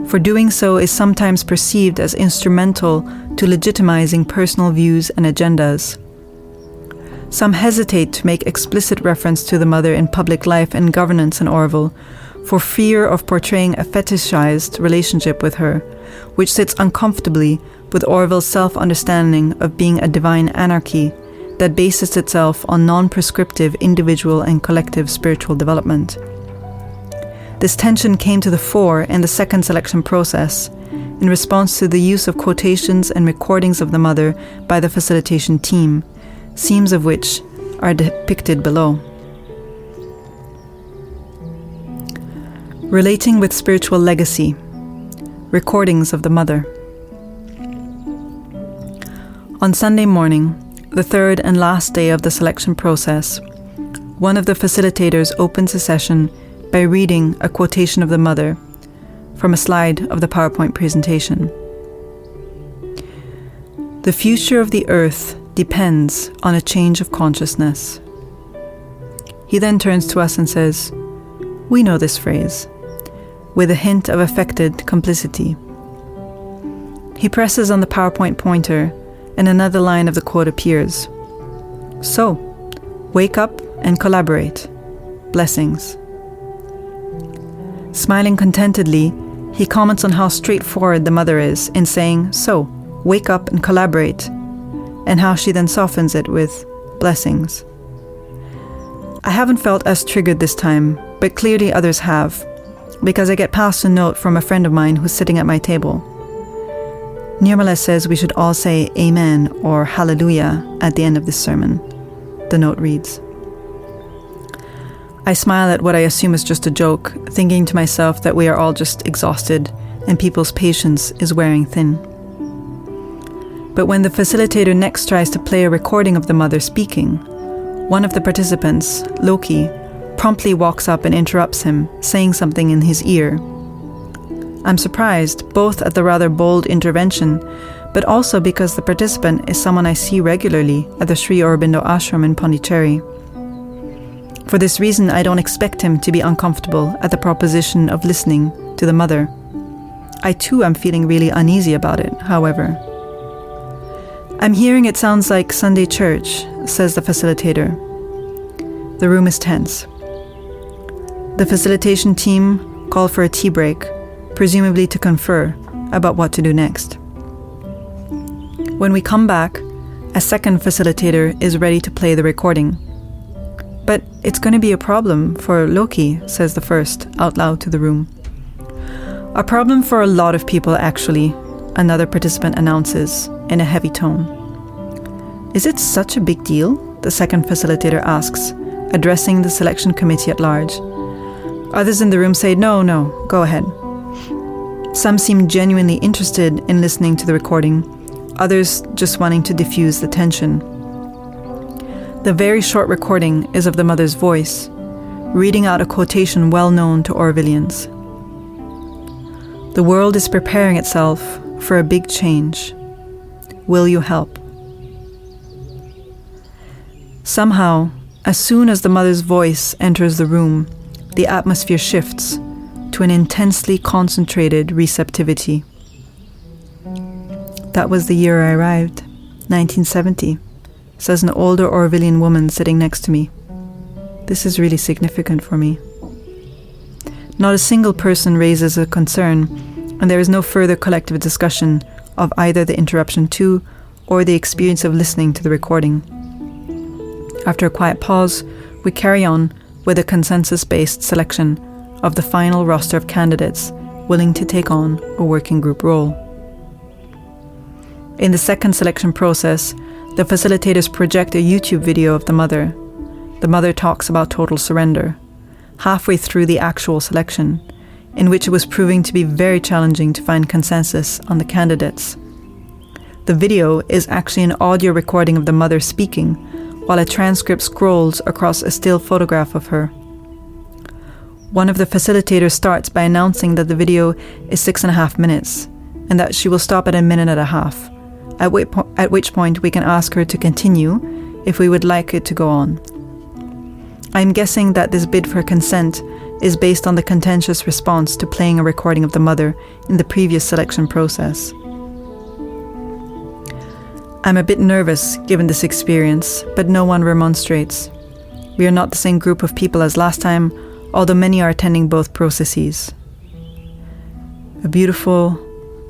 S1: for doing so is sometimes perceived as instrumental to legitimizing personal views and agendas. Some hesitate to make explicit reference to the mother in public life and governance in Orville for fear of portraying a fetishized relationship with her, which sits uncomfortably with Orville's self-understanding of being a divine anarchy that bases itself on non-prescriptive individual and collective spiritual development. This tension came to the fore in the second selection process in response to the use of quotations and recordings of the mother by the facilitation team, themes of which are depicted below. Relating with spiritual legacy. Recordings of the mother. On Sunday morning, the third and last day of the selection process, one of the facilitators opens a session by reading a quotation of the mother from a slide of the PowerPoint presentation. "The future of the earth depends on a change of consciousness." He then turns to us and says, "We know this phrase," with a hint of affected complicity. He presses on the PowerPoint pointer and another line of the quote appears. "So, wake up and collaborate. Blessings." Smiling contentedly, he comments on how straightforward the mother is in saying, "So, wake up and collaborate," and how she then softens it with blessings. I haven't felt as triggered this time, but clearly others have, because I get passed a note from a friend of mine who's sitting at my table. Nirmala says we should all say Amen or Hallelujah at the end of this sermon. The note reads. I smile at what I assume is just a joke, thinking to myself that we are all just exhausted and people's patience is wearing thin. But when the facilitator next tries to play a recording of the mother speaking, one of the participants, Loki, promptly walks up and interrupts him, saying something in his ear. I'm surprised, both at the rather bold intervention, but also because the participant is someone I see regularly at the Sri Aurobindo Ashram in Pondicherry. For this reason, I don't expect him to be uncomfortable at the proposition of listening to the mother. I too am feeling really uneasy about it, however. I'm hearing it sounds like Sunday church, says the facilitator. The room is tense. The facilitation team call for a tea break, presumably to confer, about what to do next. When we come back, a second facilitator is ready to play the recording. "But it's going to be a problem for Loki," says the first, out loud to the room. "A problem for a lot of people, actually," another participant announces, in a heavy tone. "Is it such a big deal?" the second facilitator asks, addressing the selection committee at large. Others in the room say, No, go ahead." Some seem genuinely interested in listening to the recording, others just wanting to diffuse the tension. The very short recording is of the mother's voice, reading out a quotation well known to Orwellians. "The world is preparing itself for a big change. Will you help?" Somehow, as soon as the mother's voice enters the room, the atmosphere shifts to an intensely concentrated receptivity. "That was the year I arrived, 1970, says an older Orwellian woman sitting next to me. "This is really significant for me." Not a single person raises a concern, and there is no further collective discussion of either the interruption to or the experience of listening to the recording. After a quiet pause, we carry on with a consensus-based selection of the final roster of candidates willing to take on a working group role. In the second selection process, the facilitators project a YouTube video of the mother. The mother talks about total surrender, halfway through the actual selection, in which it was proving to be very challenging to find consensus on the candidates. The video is actually an audio recording of the mother speaking, while a transcript scrolls across a still photograph of her. One of the facilitators starts by announcing that the video is 6.5 minutes, and that she will stop at 1.5 minutes, at which point we can ask her to continue if we would like it to go on. I'm guessing that this bid for consent is based on the contentious response to playing a recording of the mother in the previous selection process. I'm a bit nervous given this experience, but no one remonstrates. We are not the same group of people as last time, although many are attending both processes. A beautiful,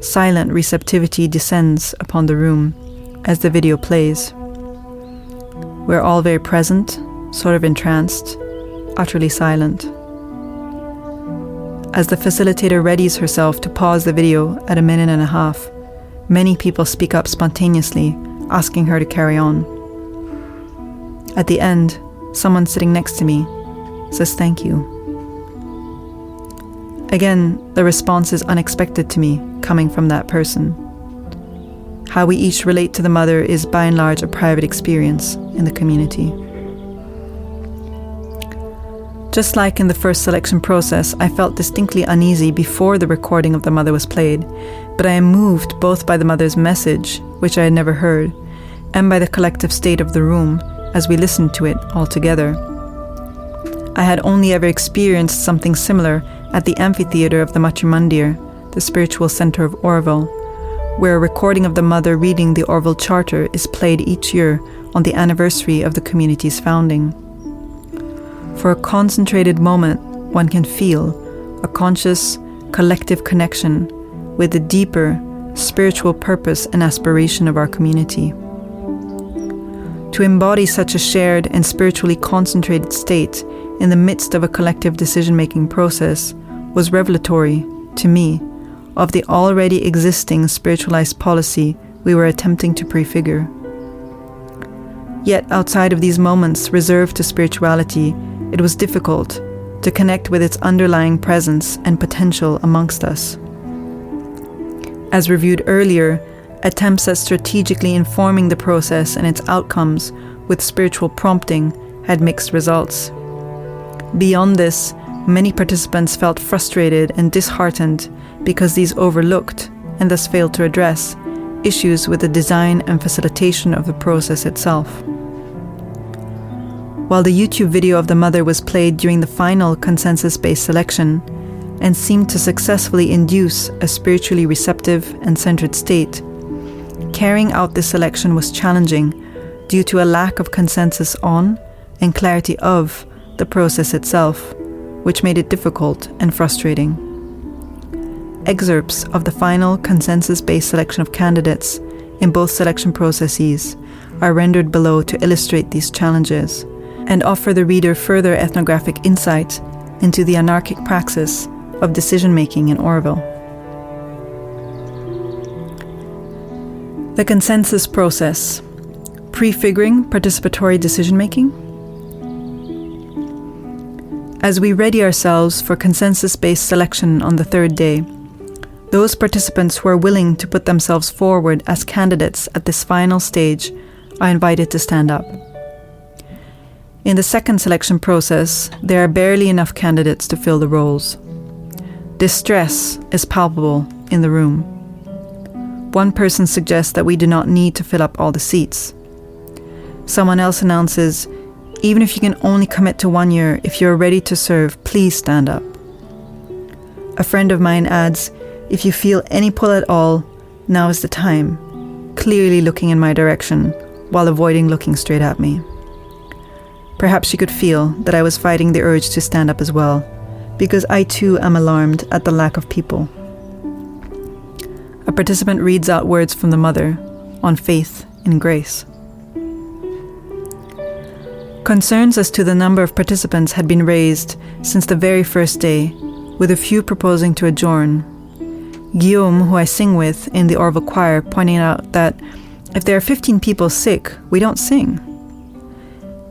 S1: silent receptivity descends upon the room as the video plays. We're all very present, sort of entranced, utterly silent. As the facilitator readies herself to pause the video at 1.5 minutes, many people speak up spontaneously, asking her to carry on. At the end, someone sitting next to me says thank you. Again, the response is unexpected to me, coming from that person. How we each relate to the mother is by and large a private experience in the community. Just like in the first selection process, I felt distinctly uneasy before the recording of the mother was played, but I am moved both by the mother's message, which I had never heard, and by the collective state of the room as we listened to it all together. I had only ever experienced something similar at the amphitheatre of the Matrimandir, the spiritual centre of Orville, where a recording of the mother reading the Orville Charter is played each year on the anniversary of the community's founding. For a concentrated moment, one can feel a conscious, collective connection with the deeper, spiritual purpose and aspiration of our community. To embody such a shared and spiritually concentrated state in the midst of a collective decision-making process was revelatory, to me, of the already existing spiritualized policy we were attempting to prefigure. Yet outside of these moments reserved to spirituality, it was difficult to connect with its underlying presence and potential amongst us. As reviewed earlier, attempts at strategically informing the process and its outcomes with spiritual prompting had mixed results. Beyond this, many participants felt frustrated and disheartened because these overlooked, and thus failed to address, issues with the design and facilitation of the process itself. While the YouTube video of the mother was played during the final consensus-based selection and seemed to successfully induce a spiritually receptive and centered state, carrying out this selection was challenging due to a lack of consensus on and clarity of the process itself, which made it difficult and frustrating. excerpts of the final consensus-based selection of candidates in both selection processes are rendered below to illustrate these challenges and offer the reader further ethnographic insight into the anarchic praxis of decision-making in Oroville. The consensus process, prefiguring participatory decision-making. As we ready ourselves for consensus-based selection on the third day, those participants who are willing to put themselves forward as candidates at this final stage are invited to stand up. In the second selection process, there are barely enough candidates to fill the roles. Distress is palpable in the room. One person suggests that we do not need to fill up all the seats. Someone else announces, even if you can only commit to 1 year, if you are ready to serve, please stand up. A friend of mine adds, if you feel any pull at all, now is the time, clearly looking in my direction while avoiding looking straight at me. Perhaps she could feel that I was fighting the urge to stand up as well, because I too am alarmed at the lack of people. A participant reads out words from the mother on faith and grace. Concerns as to the number of participants had been raised since the very first day, with a few proposing to adjourn. Guillaume, who I sing with in the Oroville choir, pointing out that if there are 15 people sick, we don't sing.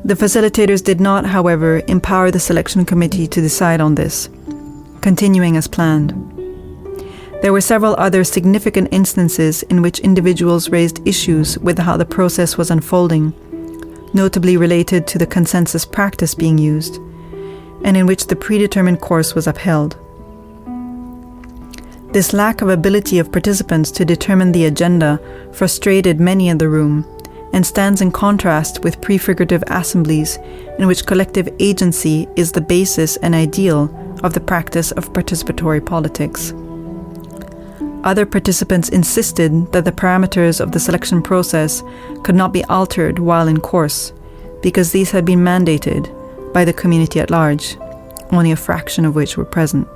S1: The facilitators did not, however, empower the selection committee to decide on this, continuing as planned. There were several other significant instances in which individuals raised issues with how the process was unfolding, notably related to the consensus practice being used, and in which the predetermined course was upheld. This lack of ability of participants to determine the agenda frustrated many in the room, and stands in contrast with prefigurative assemblies in which collective agency is the basis and ideal of the practice of participatory politics. Other participants insisted that the parameters of the selection process could not be altered while in course, because these had been mandated by the community at large, only a fraction of which were present.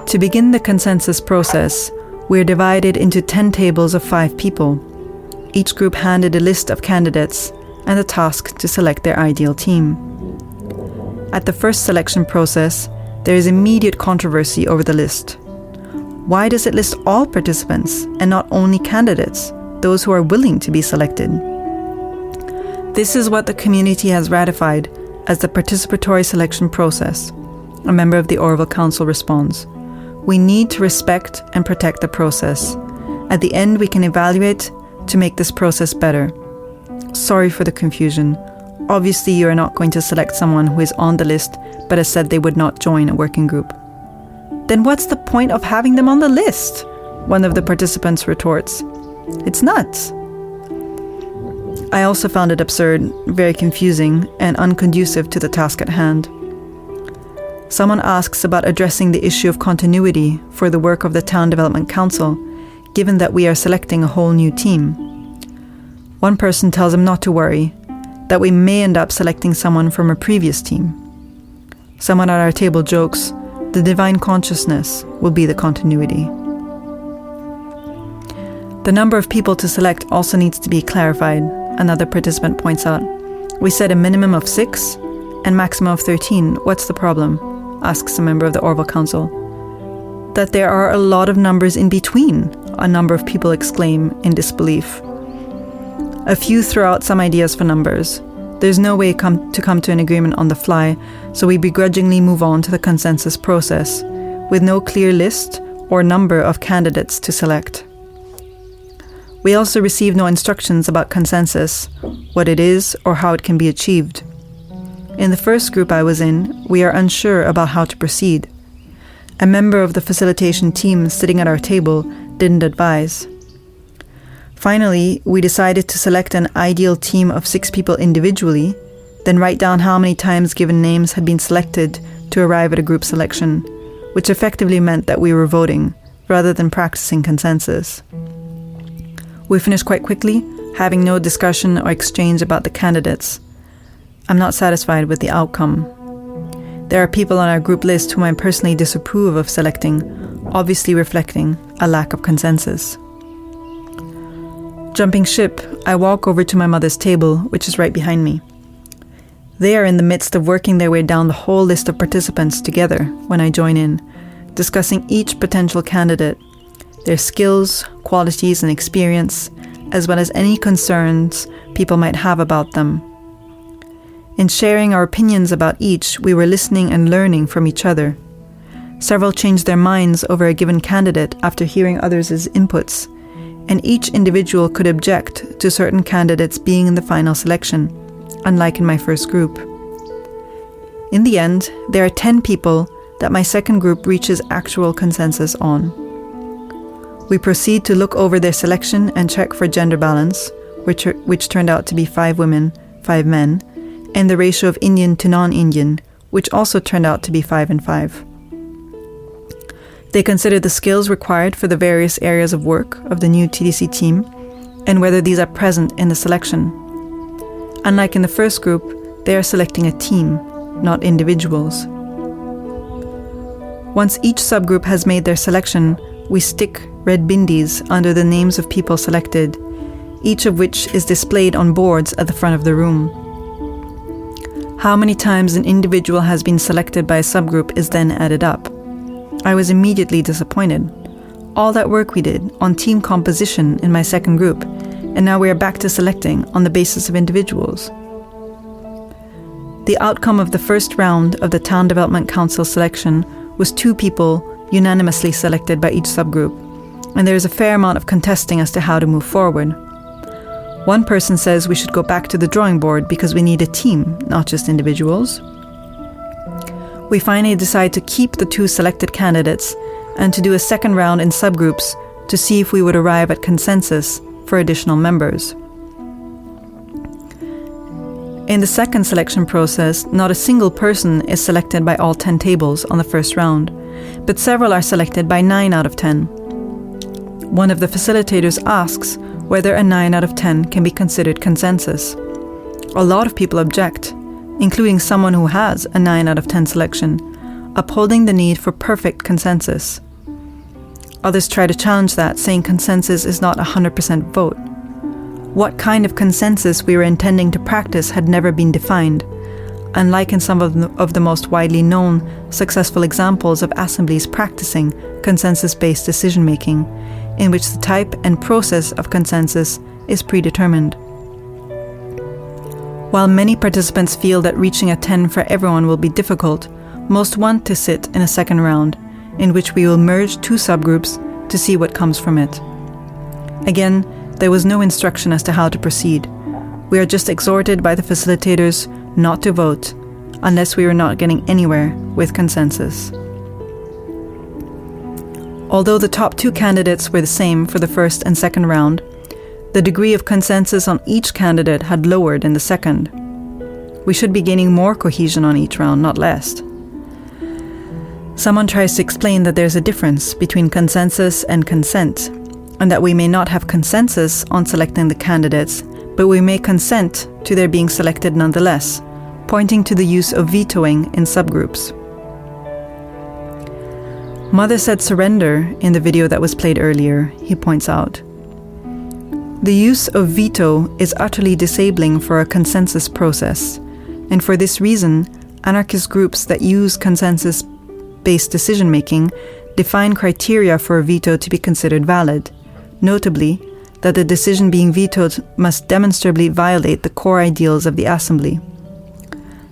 S1: To begin the consensus process, we are divided into 10 tables of 5 people, each group handed a list of candidates and a task to select their ideal team. At the first selection process, there is immediate controversy over the list. Why does it list all participants and not only candidates, those who are willing to be selected? This is what the community has ratified as the participatory selection process. A member of the Oroville Council responds, "We need to respect and protect the process. At the end, we can evaluate to make this process better. Sorry for the confusion. Obviously, you are not going to select someone who is on the list but has said they would not join a working group." "Then what's the point of having them on the list?" one of the participants retorts. "It's nuts." I also found it absurd, very confusing, and unconducive to the task at hand. Someone asks about addressing the issue of continuity for the work of the Town Development Council, given that we are selecting a whole new team. One person tells him not to worry, that we may end up selecting someone from a previous team. Someone at our table jokes, the divine consciousness will be the continuity. The number of people to select also needs to be clarified, another participant points out. "We said a minimum of 6 and maximum of 13. What's the problem?" asks a member of the Oroville Council. "That there are a lot of numbers in between," a number of people exclaim in disbelief. A few throw out some ideas for numbers. There's no way to come to an agreement on the fly, so we begrudgingly move on to the consensus process, with no clear list or number of candidates to select. We also receive no instructions about consensus, what it is or how it can be achieved. In the first group I was in, we are unsure about how to proceed. A member of the facilitation team sitting at our table didn't advise. Finally, we decided to select an ideal team of 6 people individually, then write down how many times given names had been selected to arrive at a group selection, which effectively meant that we were voting, rather than practicing consensus. We finished quite quickly, having no discussion or exchange about the candidates. I'm not satisfied with the outcome. There are people on our group list whom I personally disapprove of selecting, obviously reflecting a lack of consensus. Jumping ship, I walk over to my mother's table, which is right behind me. They are in the midst of working their way down the whole list of participants together when I join in, discussing each potential candidate, their skills, qualities, and experience, as well as any concerns people might have about them. In sharing our opinions about each, we were listening and learning from each other. Several changed their minds over a given candidate after hearing others' inputs, and each individual could object to certain candidates being in the final selection, unlike in my first group. In the end, there are 10 people that my second group reaches actual consensus on. We proceed to look over their selection and check for gender balance, which turned out to be 5 women, 5 men, and the ratio of Indian to non-Indian, which also turned out to be 5 and 5. They consider the skills required for the various areas of work of the new TDC team and whether these are present in the selection. Unlike in the first group, they are selecting a team, not individuals. Once each subgroup has made their selection, we stick red bindis under the names of people selected, each of which is displayed on boards at the front of the room. How many times an individual has been selected by a subgroup is then added up. I was immediately disappointed. All that work we did on team composition in my second group, and now we are back to selecting on the basis of individuals. The outcome of the first round of the Town Development Council selection was 2 people unanimously selected by each subgroup, and there is a fair amount of contesting as to how to move forward. One person says we should go back to the drawing board because we need a team, not just individuals. We finally decide to keep the 2 selected candidates and to do a second round in subgroups to see if we would arrive at consensus for additional members. In the second selection process, not a single person is selected by all 10 tables on the first round, but several are selected by 9 out of 10. One of the facilitators asks whether a 9 out of 10 can be considered consensus. A lot of people object, including someone who has a 9 out of 10 selection, upholding the need for perfect consensus. Others try to challenge that, saying consensus is not a 100% vote. What kind of consensus we were intending to practice had never been defined, unlike in some of the most widely known successful examples of assemblies practicing consensus-based decision-making, in which the type and process of consensus is predetermined. While many participants feel that reaching a 10 for everyone will be difficult, most want to sit in a second round, in which we will merge 2 subgroups to see what comes from it. Again, there was no instruction as to how to proceed. We are just exhorted by the facilitators not to vote unless we are not getting anywhere with consensus. Although the top 2 candidates were the same for the first and second round, the degree of consensus on each candidate had lowered in the second. We should be gaining more cohesion on each round, not less. Someone tries to explain that there's a difference between consensus and consent, and that we may not have consensus on selecting the candidates, but we may consent to their being selected nonetheless, pointing to the use of vetoing in subgroups. Mother said surrender in the video that was played earlier, he points out. The use of veto is utterly disabling for a consensus process, and for this reason, anarchist groups that use consensus-based decision-making define criteria for a veto to be considered valid, notably that the decision being vetoed must demonstrably violate the core ideals of the assembly.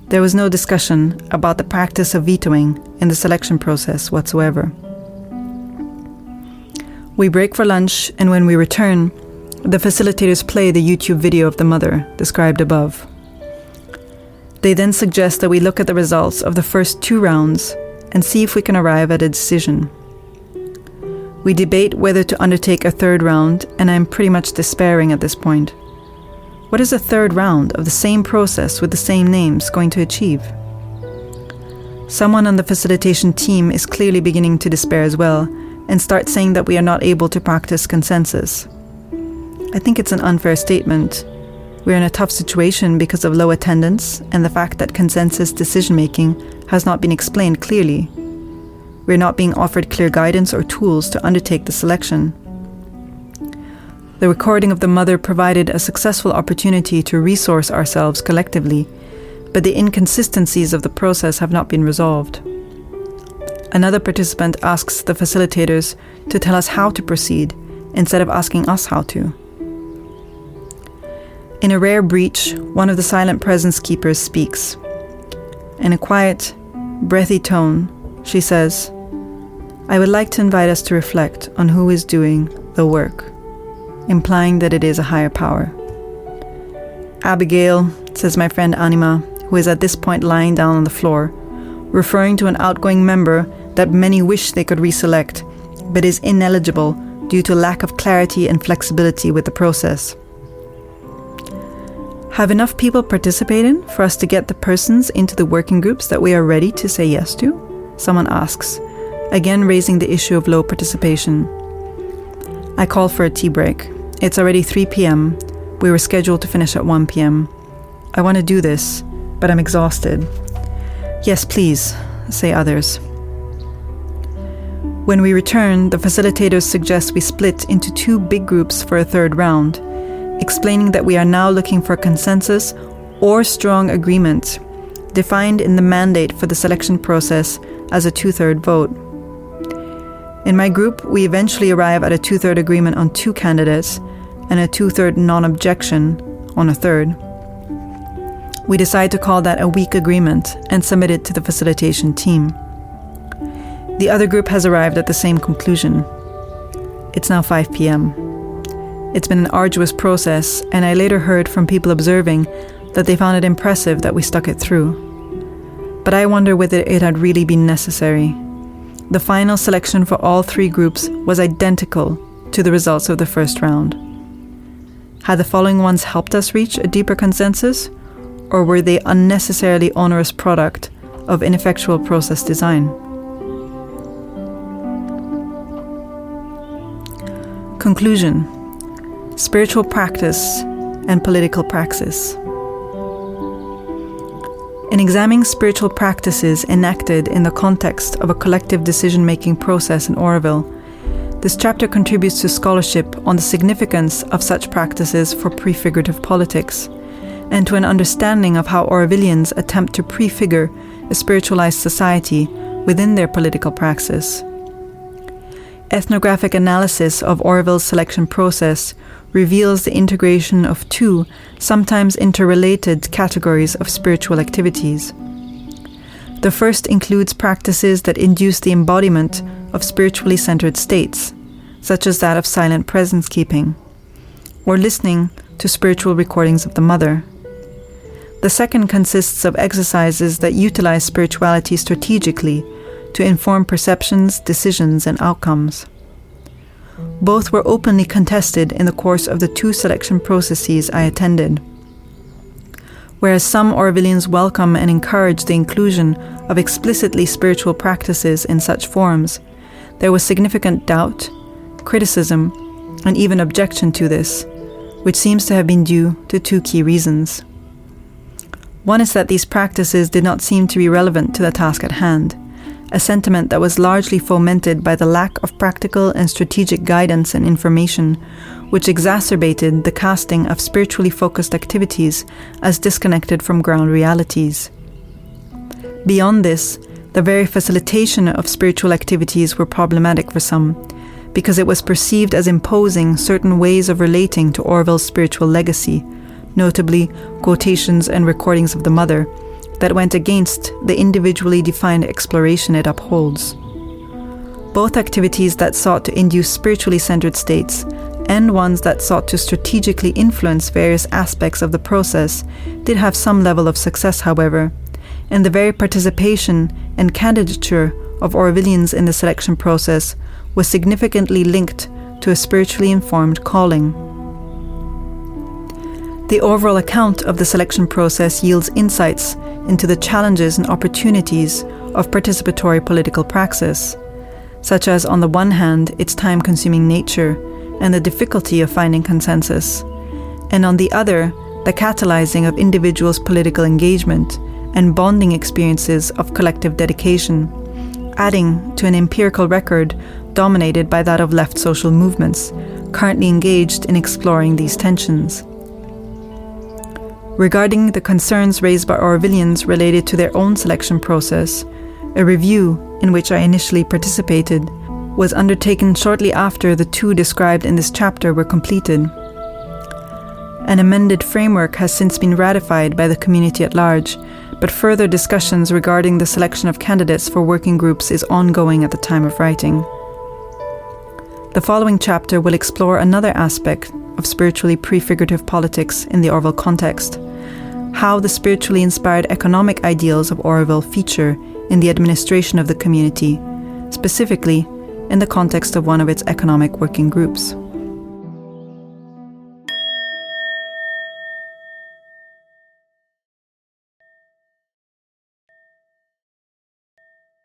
S1: There was no discussion about the practice of vetoing in the selection process whatsoever. We break for lunch, and when we return, the facilitators play the YouTube video of the mother described above. They then suggest that we look at the results of the first 2 rounds and see if we can arrive at a decision. We debate whether to undertake a 3rd round, and I'm pretty much despairing at this point. What is a 3rd round of the same process with the same names going to achieve? Someone on the facilitation team is clearly beginning to despair as well, and starts saying that we are not able to practice consensus. I think it's an unfair statement. We're in a tough situation because of low attendance and the fact that consensus decision-making has not been explained clearly. We're not being offered clear guidance or tools to undertake the selection. The recording of the mother provided a successful opportunity to resource ourselves collectively, but the inconsistencies of the process have not been resolved. Another participant asks the facilitators to tell us how to proceed instead of asking us how to. In a rare breach, one of the silent presence keepers speaks. In a quiet, breathy tone, she says, "I would like to invite us to reflect on who is doing the work," implying that it is a higher power. "Abigail," says my friend Anima, who is at this point lying down on the floor, referring to an outgoing member that many wish they could reselect, but is ineligible due to lack of clarity and flexibility with the process. Have enough people participated for us to get the persons into the working groups that we are ready to say yes to? Someone asks, again raising the issue of low participation. I call for a tea break. It's already 3 p.m. We were scheduled to finish at 1 p.m. I want to do this, but I'm exhausted. Yes, please, say others. When we return, the facilitators suggest we split into 2 big groups for a third round, explaining that we are now looking for consensus or strong agreement, defined in the mandate for the selection process as a 2/3 vote. In my group, we eventually arrive at a 2/3 agreement on 2 candidates and a 2/3 non-objection on a third. We decide to call that a weak agreement and submit it to the facilitation team. The other group has arrived at the same conclusion. It's now 5 p.m. It's been an arduous process, and I later heard from people observing that they found it impressive that we stuck it through. But I wonder whether it had really been necessary. The final selection for all 3 groups was identical to the results of the first round. Had the following ones helped us reach a deeper consensus, or were they unnecessarily onerous product of ineffectual process design? Conclusion: spiritual practice and political praxis. In examining spiritual practices enacted in the context of a collective decision-making process in Oroville, this chapter contributes to scholarship on the significance of such practices for prefigurative politics, and to an understanding of how Orovillians attempt to prefigure a spiritualized society within their political praxis. Ethnographic analysis of Oroville's selection process reveals the integration of 2, sometimes interrelated categories of spiritual activities. The first includes practices that induce the embodiment of spiritually centered states, such as that of silent presence keeping, or listening to spiritual recordings of the mother. The second consists of exercises that utilize spirituality strategically to inform perceptions, decisions, and outcomes. Both were openly contested in the course of the 2 selection processes I attended. Whereas some Orovillians welcome and encourage the inclusion of explicitly spiritual practices in such forums, there was significant doubt, criticism, and even objection to this, which seems to have been due to 2 key reasons. One is that these practices did not seem to be relevant to the task at hand, a sentiment that was largely fomented by the lack of practical and strategic guidance and information, which exacerbated the casting of spiritually focused activities as disconnected from ground realities. Beyond this, the very facilitation of spiritual activities were problematic for some, because it was perceived as imposing certain ways of relating to Oroville's spiritual legacy, notably quotations and recordings of the mother, that went against the individually defined exploration it upholds. Both activities that sought to induce spiritually centered states and ones that sought to strategically influence various aspects of the process did have some level of success, however, and the very participation and candidature of Orovillians in the selection process was significantly linked to a spiritually informed calling. The overall account of the selection process yields insights into the challenges and opportunities of participatory political praxis, such as, on the one hand, its time-consuming nature and the difficulty of finding consensus, and on the other, the catalyzing of individuals' political engagement, and bonding experiences of collective dedication, adding to an empirical record dominated by that of left social movements, currently engaged in exploring these tensions. Regarding the concerns raised by Orwellians related to their own selection process, a review, in which I initially participated, was undertaken shortly after the two described in this chapter were completed. An amended framework has since been ratified by the community at large, but further discussions regarding the selection of candidates for working groups is ongoing at the time of writing. The following chapter will explore another aspect of spiritually prefigurative politics in the Orwell context: how the spiritually inspired economic ideals of Orwell feature in the administration of the community, specifically in the context of one of its economic working groups.